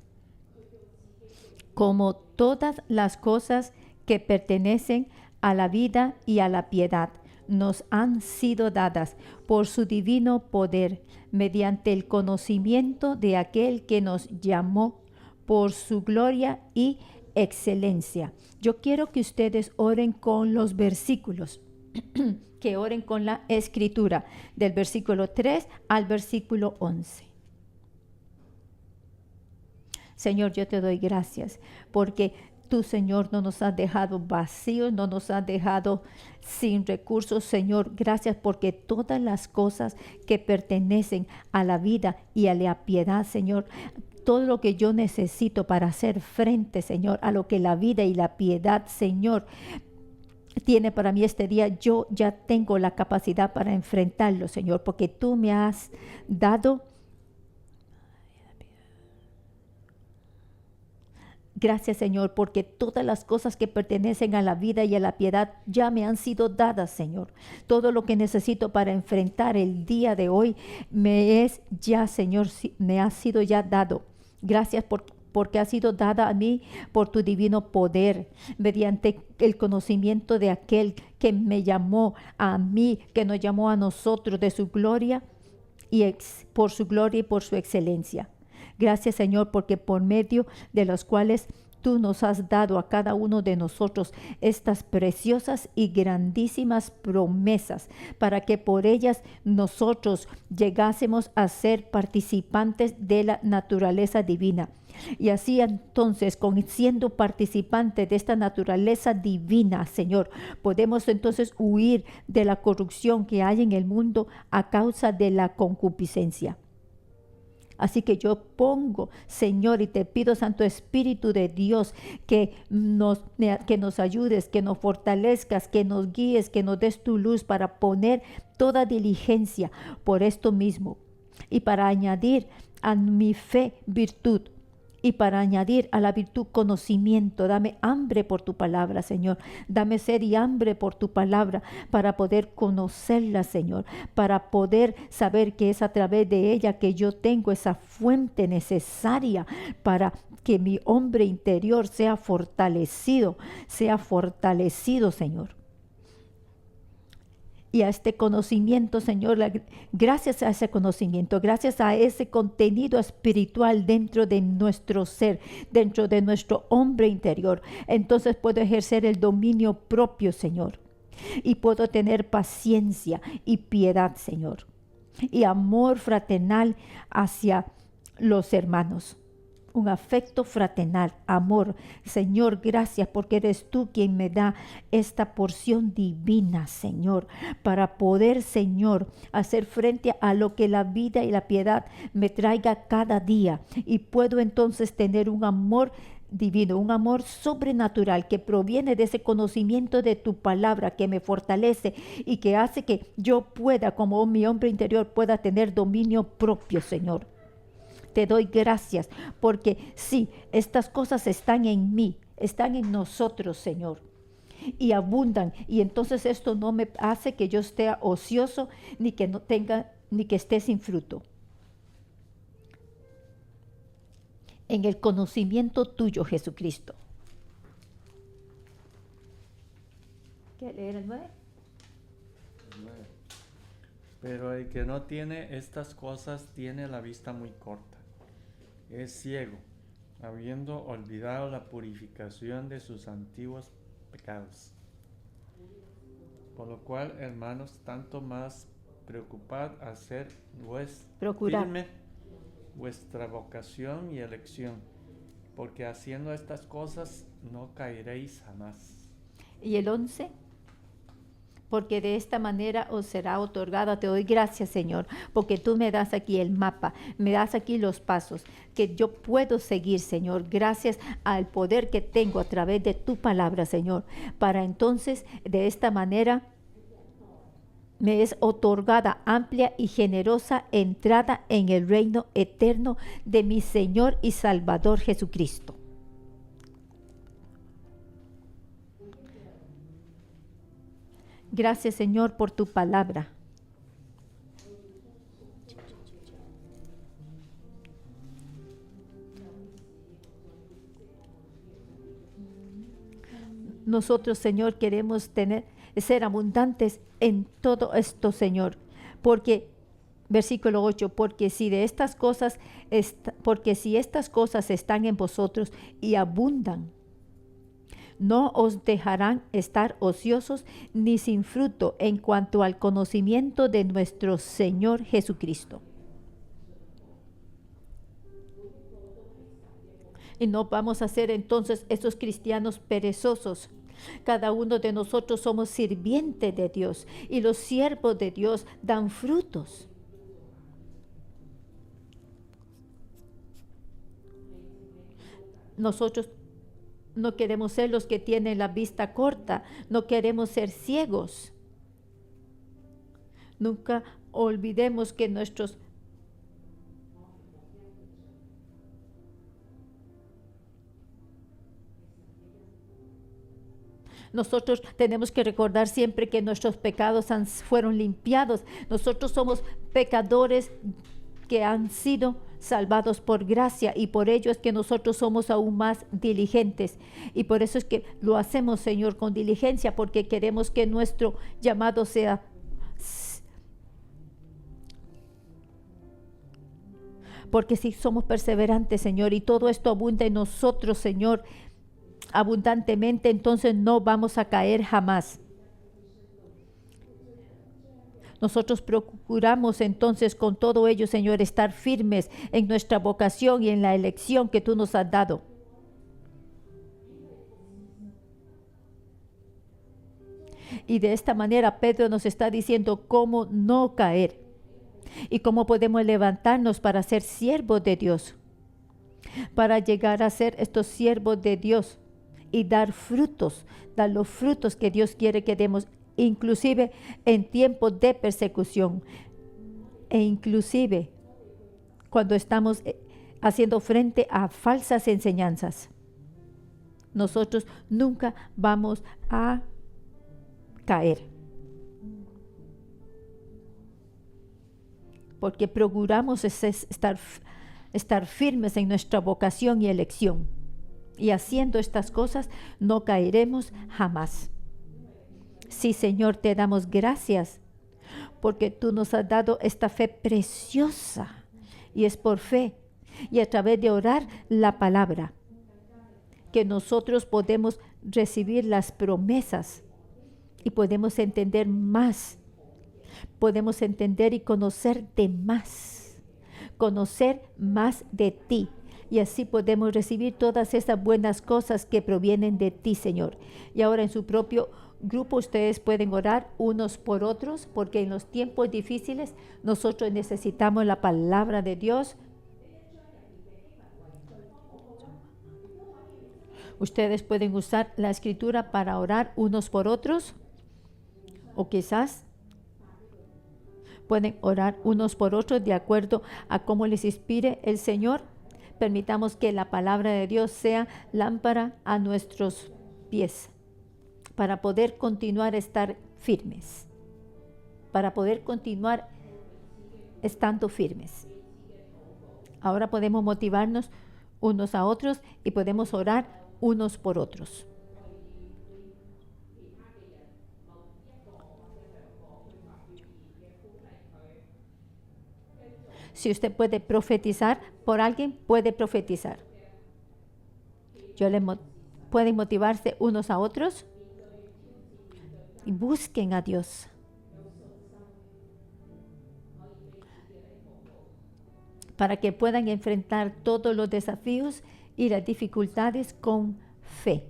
Como todas las cosas que pertenecen a la vida y a la piedad nos han sido dadas por su divino poder, mediante el conocimiento de aquel que nos llamó por su gloria y excelencia. Yo quiero que ustedes oren con los versículos, que oren con la escritura, del versículo 3 al versículo 11. Señor, yo te doy gracias porque tú, Señor, no nos has dejado vacíos, no nos has dejado sin recursos. Señor, gracias porque todas las cosas que pertenecen a la vida y a la piedad, Señor, todo lo que yo necesito para hacer frente, Señor, a lo que la vida y la piedad, Señor, tiene para mí este día, yo ya tengo la capacidad para enfrentarlo, Señor, porque tú me has dado. Gracias, Señor, porque todas las cosas que pertenecen a la vida y a la piedad ya me han sido dadas, Señor. Todo lo que necesito para enfrentar el día de hoy me es ya, Señor, me ha sido ya dado. Gracias porque ha sido dada a mí por tu divino poder, mediante el conocimiento de aquel que me llamó a mí, que nos llamó a nosotros de su gloria y por su gloria y por su excelencia. Gracias, Señor, porque por medio de los cuales tú nos has dado a cada uno de nosotros estas preciosas y grandísimas promesas, para que por ellas nosotros llegásemos a ser participantes de la naturaleza divina. Y así entonces, siendo participantes de esta naturaleza divina, Señor, podemos entonces huir de la corrupción que hay en el mundo a causa de la concupiscencia. Así que yo pongo, Señor, y te pido, Santo Espíritu de Dios, que nos ayudes, que nos fortalezcas, que nos guíes, que nos des tu luz para poner toda diligencia por esto mismo y para añadir a mi fe virtud. Y para añadir a la virtud conocimiento. Dame hambre por tu palabra, Señor. Dame sed y hambre por tu palabra para poder conocerla, Señor. Para poder saber que es a través de ella que yo tengo esa fuente necesaria para que mi hombre interior sea fortalecido, Señor. Y a este conocimiento, Señor, gracias a ese conocimiento, gracias a ese contenido espiritual dentro de nuestro ser, dentro de nuestro hombre interior, entonces puedo ejercer el dominio propio, Señor, y puedo tener paciencia y piedad, Señor, y amor fraternal hacia los hermanos. Un afecto fraternal, amor. Señor, gracias porque eres tú quien me da esta porción divina, Señor, para poder, Señor, hacer frente a lo que la vida y la piedad me traiga cada día. Y puedo entonces tener un amor divino, un amor sobrenatural que proviene de ese conocimiento de tu palabra que me fortalece y que hace que yo pueda, como mi hombre interior, pueda tener dominio propio, Señor. Te doy gracias porque sí, estas cosas están en mí, están en nosotros, Señor, y abundan. Y entonces esto no me hace que yo esté ocioso, ni que no tenga, ni que esté sin fruto. En el conocimiento tuyo, Jesucristo. ¿Qué leer el 9? Pero el que no tiene estas cosas tiene la vista muy corta. Es ciego, habiendo olvidado la purificación de sus antiguos pecados. Por lo cual, hermanos, tanto más preocupad hacer firme vuestra vocación y elección, porque haciendo estas cosas no caeréis jamás. ¿Y el 11? Porque de esta manera os será otorgada. Te doy gracias, Señor, porque tú me das aquí el mapa, me das aquí los pasos que yo puedo seguir, Señor, gracias al poder que tengo a través de tu palabra, Señor, para entonces de esta manera me es otorgada amplia y generosa entrada en el reino eterno de mi Señor y Salvador Jesucristo. Gracias, Señor, por tu palabra. Nosotros, Señor, queremos ser abundantes en todo esto, Señor, porque versículo 8, porque si estas cosas están en vosotros y abundan, no os dejarán estar ociosos ni sin fruto en cuanto al conocimiento de nuestro Señor Jesucristo. Y no vamos a ser entonces esos cristianos perezosos. Cada uno de nosotros somos sirvientes de Dios y los siervos de Dios dan frutos. Nosotros no queremos ser los que tienen la vista corta, no queremos ser ciegos. Nunca olvidemos que nosotros tenemos que recordar siempre que nuestros pecados fueron limpiados. Nosotros somos pecadores que han sido salvados por gracia y por ello es que nosotros somos aún más diligentes. Y por eso es que lo hacemos, Señor, con diligencia, porque queremos que nuestro llamado sea. Porque si somos perseverantes, Señor, y todo esto abunda en nosotros, Señor, abundantemente, entonces no vamos a caer jamás. Nosotros procuramos entonces con todo ello, Señor, estar firmes en nuestra vocación y en la elección que tú nos has dado. Y de esta manera Pedro nos está diciendo cómo no caer y cómo podemos levantarnos para ser siervos de Dios, para llegar a ser estos siervos de Dios y dar los frutos que Dios quiere que demos, inclusive en tiempos de persecución e inclusive cuando estamos haciendo frente a falsas enseñanzas. Nosotros nunca vamos a caer, porque procuramos estar firmes en nuestra vocación y elección, y haciendo estas cosas no caeremos jamás. Sí, Señor, te damos gracias porque tú nos has dado esta fe preciosa y es por fe y a través de orar la palabra que nosotros podemos recibir las promesas y podemos entender más, podemos entender y conocerte más, conocer más de ti. Y así podemos recibir todas esas buenas cosas que provienen de ti, Señor. Y ahora en su propio grupo ustedes pueden orar unos por otros, porque en los tiempos difíciles nosotros necesitamos la palabra de Dios. Ustedes pueden usar la escritura para orar unos por otros, o quizás pueden orar unos por otros de acuerdo a cómo les inspire el Señor. Permitamos que la palabra de Dios sea lámpara a nuestros pies para poder continuar a estar firmes, para poder continuar estando firmes. Ahora podemos motivarnos unos a otros y podemos orar unos por otros. Si usted puede profetizar por alguien, puede profetizar. Pueden motivarse unos a otros y busquen a Dios. Para que puedan enfrentar todos los desafíos y las dificultades con fe.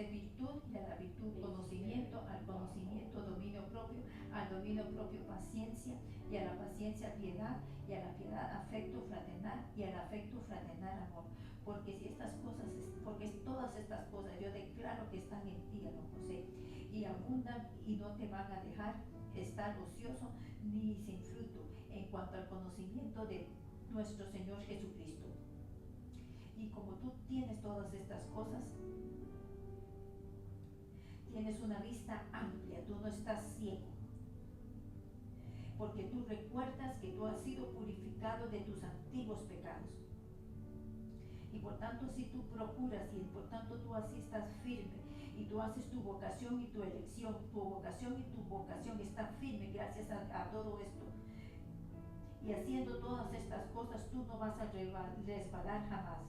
conocer virtud, y a la virtud conocimiento, al conocimiento dominio propio, al dominio propio paciencia, y a la paciencia piedad, y a la piedad afecto fraternal, y al afecto fraternal amor. Porque todas estas cosas yo declaro que están en ti, don José, y abundan y no te van a dejar estar ocioso ni sin fruto en cuanto al conocimiento de nuestro Señor Jesucristo. Y como tú tienes todas estas cosas, tienes una vista amplia, tú no estás ciego, porque tú recuerdas que tú has sido purificado de tus antiguos pecados. Y por tanto, si tú procuras y por tanto tú así estás firme y tú haces tu vocación y tu elección, tu vocación y tu vocación está firme gracias a todo esto. Y haciendo todas estas cosas, tú no vas a resbalar jamás.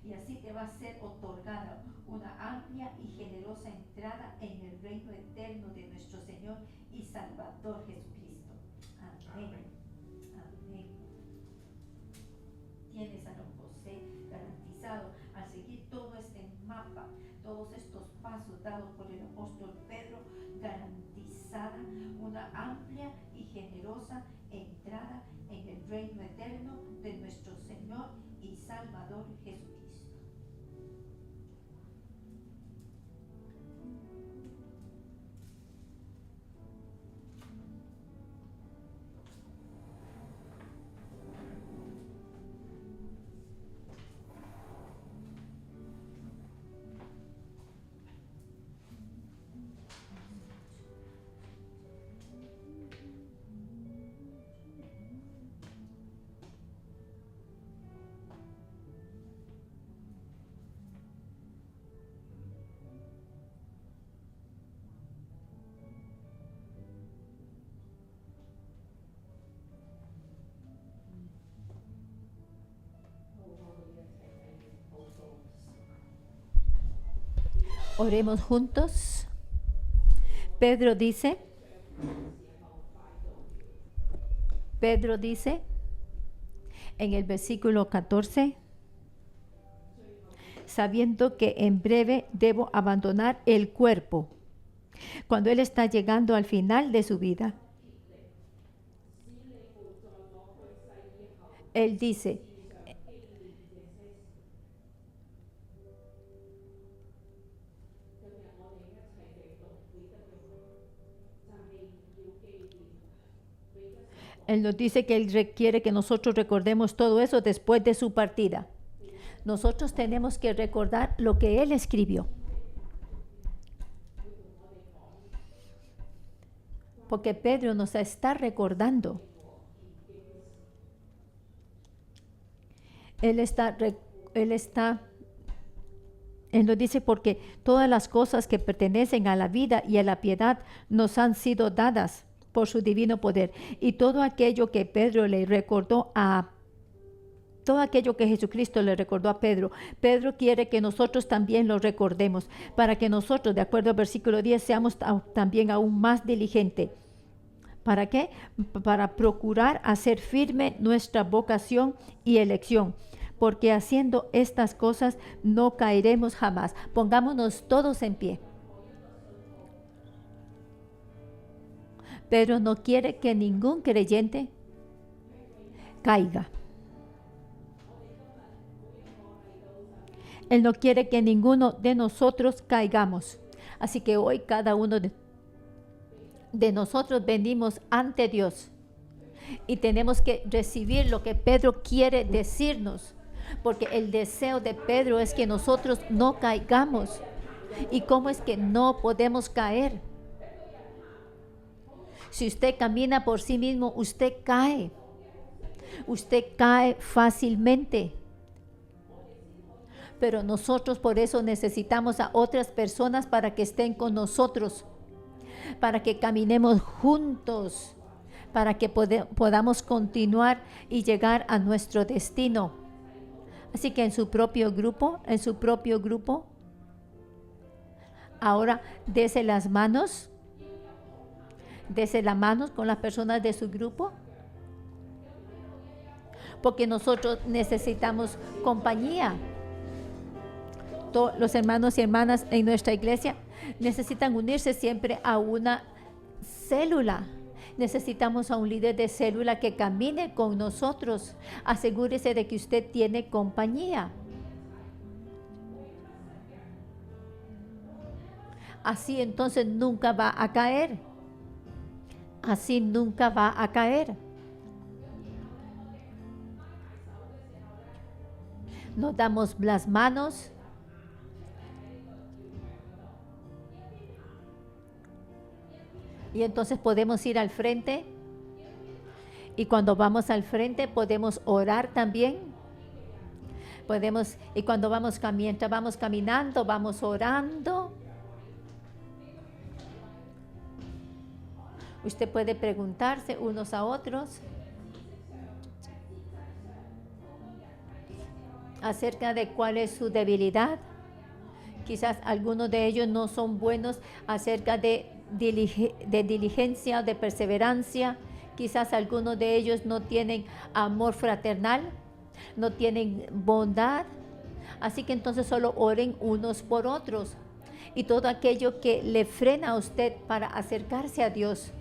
Y así te va a ser otorgada una amplia y generosa entrada en el reino eterno de nuestro Señor y Salvador Jesucristo. Amén. Amén. Tienes a don José garantizado al seguir todo este mapa, todos estos pasos dados por el apóstol Pedro, garantizada una amplia y generosa entrada en el reino eterno de nuestro Señor y Salvador Jesucristo. Oremos juntos. Pedro dice, en el versículo 14, sabiendo que en breve debo abandonar el cuerpo, cuando él está llegando al final de su vida. Él dice, Él nos dice que Él requiere que nosotros recordemos todo eso después de su partida. Nosotros tenemos que recordar lo que Él escribió. Porque Pedro nos está recordando. Él nos dice, porque todas las cosas que pertenecen a la vida y a la piedad nos han sido dadas por su divino poder. Y todo aquello que todo aquello que Jesucristo le recordó a Pedro, Pedro quiere que nosotros también lo recordemos, para que nosotros, de acuerdo al versículo 10, seamos también aún más diligentes. ¿Para qué? Para procurar hacer firme nuestra vocación y elección, porque haciendo estas cosas no caeremos jamás. Pongámonos todos en pie. Pero no quiere que ningún creyente caiga. Él no quiere que ninguno de nosotros caigamos. Así que hoy cada uno de nosotros venimos ante Dios y tenemos que recibir lo que Pedro quiere decirnos, porque el deseo de Pedro es que nosotros no caigamos. ¿Y cómo es que no podemos caer? Si usted camina por sí mismo, usted cae. Usted cae fácilmente. Pero nosotros por eso necesitamos a otras personas para que estén con nosotros, para que caminemos juntos, para que podamos continuar y llegar a nuestro destino. Así que en su propio grupo, ahora dese las manos con las personas de su grupo, porque nosotros necesitamos compañía. los hermanos y hermanas en nuestra iglesia necesitan unirse siempre a una célula. Necesitamos a un líder de célula que camine con nosotros. Asegúrese de que usted tiene compañía. Así entonces nunca va a caer. Así nunca va a caer. Nos damos las manos. Y entonces podemos ir al frente. Y cuando vamos al frente podemos orar también. Y cuando mientras vamos caminando, vamos orando. Usted puede preguntarse unos a otros acerca de cuál es su debilidad. Quizás algunos de ellos no son buenos acerca de diligencia, de perseverancia. Quizás algunos de ellos no tienen amor fraternal, no tienen bondad. Así que entonces solo oren unos por otros. Y todo aquello que le frena a usted para acercarse a Dios,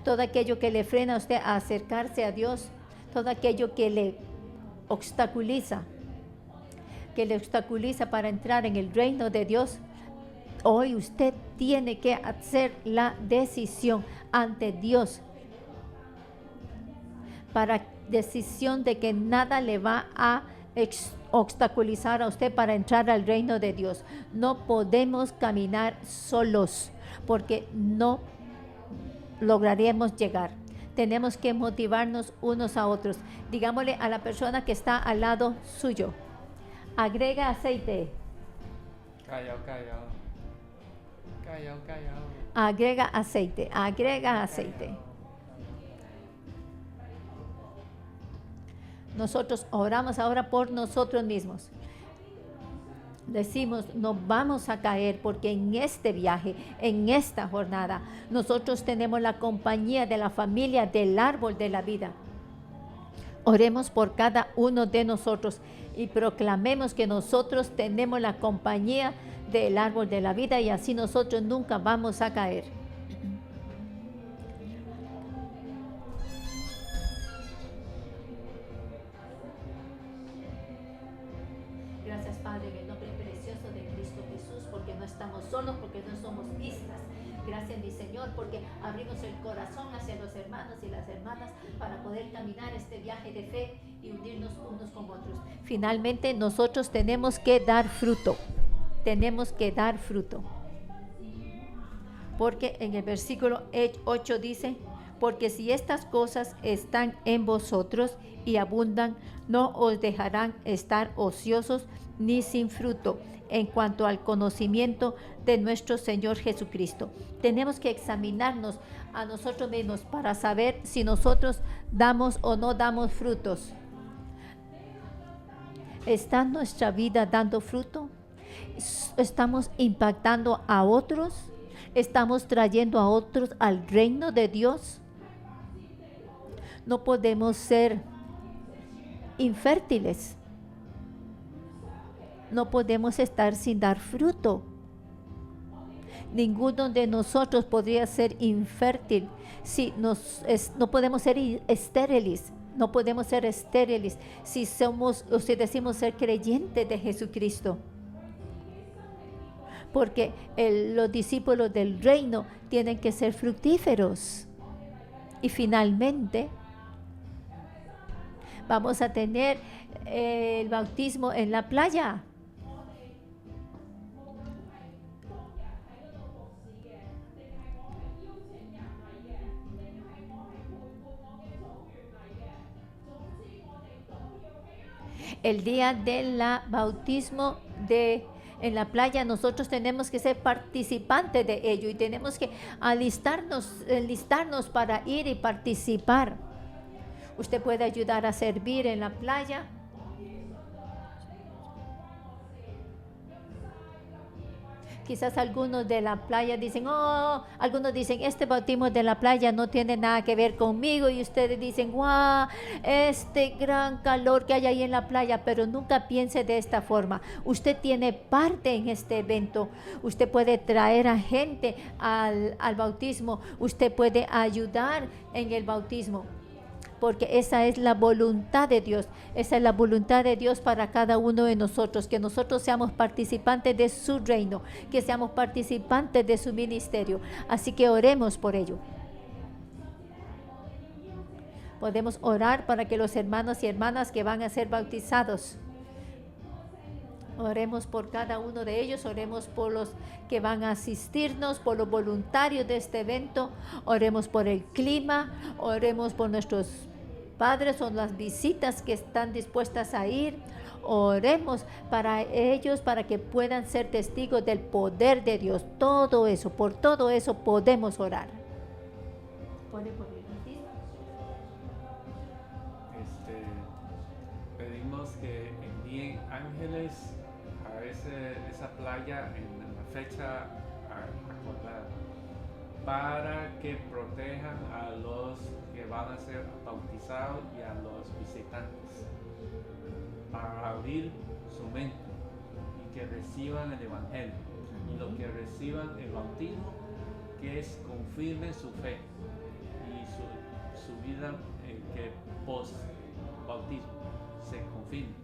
todo aquello que le frena a usted a acercarse a Dios, todo aquello que le obstaculiza para entrar en el reino de Dios, hoy usted tiene que hacer la decisión ante Dios, decisión de que nada le va a obstaculizar a usted para entrar al reino de Dios. No podemos caminar solos porque no lograremos llegar. Tenemos que motivarnos unos a otros. Digámosle a la persona que está al lado suyo: agrega aceite. Callao. Agrega aceite, agrega aceite. Nosotros oramos ahora por nosotros mismos. Decimos, no vamos a caer porque en este viaje, en esta jornada, nosotros tenemos la compañía de la familia del árbol de la vida. Oremos por cada uno de nosotros y proclamemos que nosotros tenemos la compañía del árbol de la vida y así nosotros nunca vamos a caer. Gracias, Padre, en el nombre precioso de Cristo Jesús, porque no estamos solos, porque no somos islas. Gracias, mi Señor, porque abrimos el corazón hacia los hermanos y las hermanas para poder caminar este viaje de fe y unirnos unos con otros. Finalmente, nosotros tenemos que dar fruto. Tenemos que dar fruto. Porque en el versículo 8 dice: porque si estas cosas están en vosotros y abundan, no os dejarán estar ociosos ni sin fruto en cuanto al conocimiento de nuestro Señor Jesucristo. Tenemos que examinarnos a nosotros mismos para saber si nosotros damos o no damos frutos. ¿Está nuestra vida dando fruto? ¿Estamos impactando a otros? ¿Estamos trayendo a otros al reino de Dios? No podemos ser infértiles. No podemos estar sin dar fruto. Ninguno de nosotros podría ser infértil si no podemos ser estériles. No podemos ser estériles si decimos ser creyentes de Jesucristo. Porque los discípulos del reino tienen que ser fructíferos. Y finalmente vamos a tener el bautismo en la playa. El día del bautismo en la playa, nosotros tenemos que ser participantes de ello y tenemos que alistarnos para ir y participar. Usted puede ayudar a servir en la playa. Quizás algunos de la playa dicen, oh, algunos dicen, este bautismo de la playa no tiene nada que ver conmigo. Y ustedes dicen, wow, este gran calor que hay ahí en la playa. Pero nunca piense de esta forma. Usted tiene parte en este evento. Usted puede traer a gente al bautismo. Usted puede ayudar en el bautismo. Porque esa es la voluntad de Dios. Esa es la voluntad de Dios para cada uno de nosotros. Que nosotros seamos participantes de su reino. Que seamos participantes de su ministerio. Así que oremos por ello. Podemos orar para que los hermanos y hermanas que van a ser bautizados, oremos por cada uno de ellos, oremos por los que van a asistirnos, por los voluntarios de este evento, oremos por el clima, oremos por nuestros padres o las visitas que están dispuestas a ir, oremos para ellos para que puedan ser testigos del poder de Dios. Todo eso, por todo eso podemos orar. Pedimos que envíen ángeles a esa playa en la fecha acordada para que protejan a los que van a ser bautizados y a los visitantes, para abrir su mente y que reciban el evangelio, y los que reciban el bautismo, que confirmen su fe y su vida que post bautismo se confirme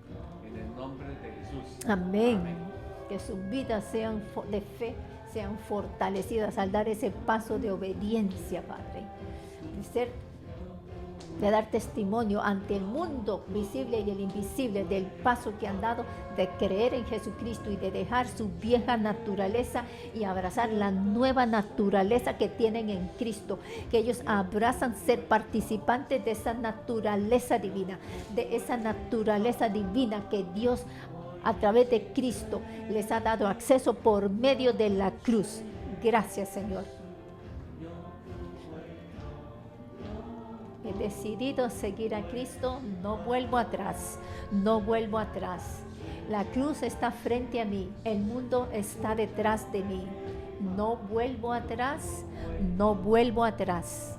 en el nombre de Jesús. Amén. Amén. Que sus vidas sean de fe, sean fortalecidas al dar ese paso de obediencia, Padre. De dar testimonio ante el mundo visible y el invisible del paso que han dado de creer en Jesucristo y de dejar su vieja naturaleza y abrazar la nueva naturaleza que tienen en Cristo, que ellos abrazan ser participantes de esa naturaleza divina, que Dios a través de Cristo les ha dado acceso por medio de la cruz. Gracias, Señor. He decidido seguir a Cristo, no vuelvo atrás, no vuelvo atrás. La cruz está frente a mí, el mundo está detrás de mí. No vuelvo atrás, no vuelvo atrás.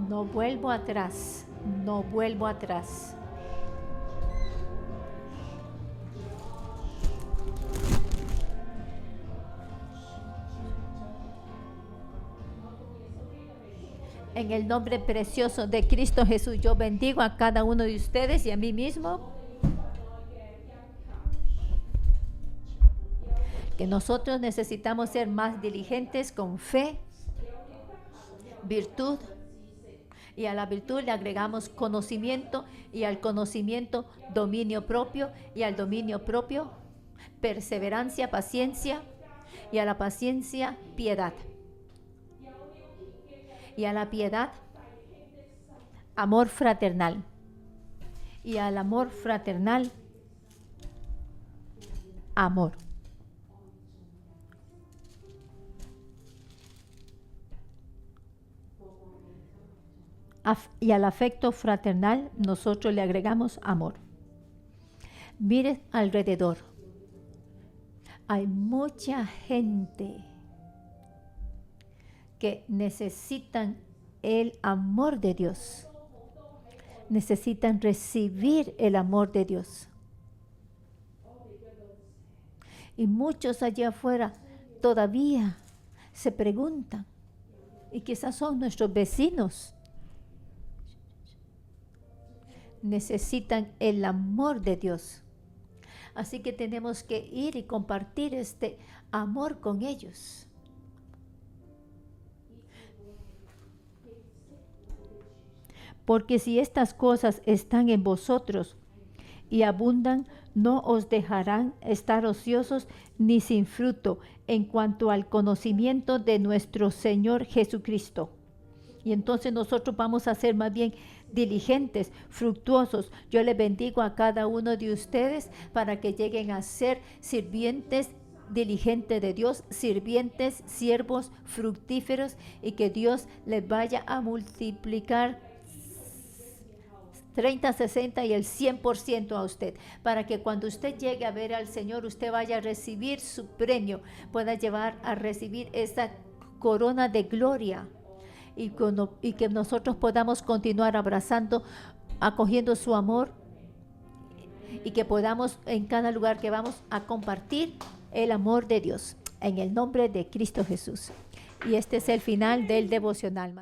No vuelvo atrás. No vuelvo atrás. En el nombre precioso de Cristo Jesús, yo bendigo a cada uno de ustedes y a mí mismo. Que nosotros necesitamos ser más diligentes con fe, virtud. Y a la virtud le agregamos conocimiento, y al conocimiento dominio propio, y al dominio propio perseverancia, paciencia, y a la paciencia piedad, y a la piedad amor fraternal, y al amor fraternal amor. Y al afecto fraternal nosotros le agregamos amor. Mire alrededor. Hay mucha gente que necesitan el amor de Dios. Necesitan recibir el amor de Dios. Y muchos allá afuera todavía se preguntan, y quizás son nuestros vecinos, necesitan el amor de Dios. Así que tenemos que ir y compartir este amor con ellos. Porque si estas cosas están en vosotros y abundan, no os dejarán estar ociosos ni sin fruto en cuanto al conocimiento de nuestro Señor Jesucristo. Y entonces nosotros vamos a ser más bien diligentes, fructuosos. Yo les bendigo a cada uno de ustedes para que lleguen a ser sirvientes diligentes de Dios, sirvientes, siervos fructíferos, y que Dios les vaya a multiplicar 30, 60 y el 100% a usted, para que cuando usted llegue a ver al Señor, usted vaya a recibir su premio, pueda llevar a recibir esa corona de gloria, y que nosotros podamos continuar abrazando, acogiendo su amor, y que podamos en cada lugar que vamos a compartir el amor de Dios, en el nombre de Cristo Jesús. Y este es el final del devocional.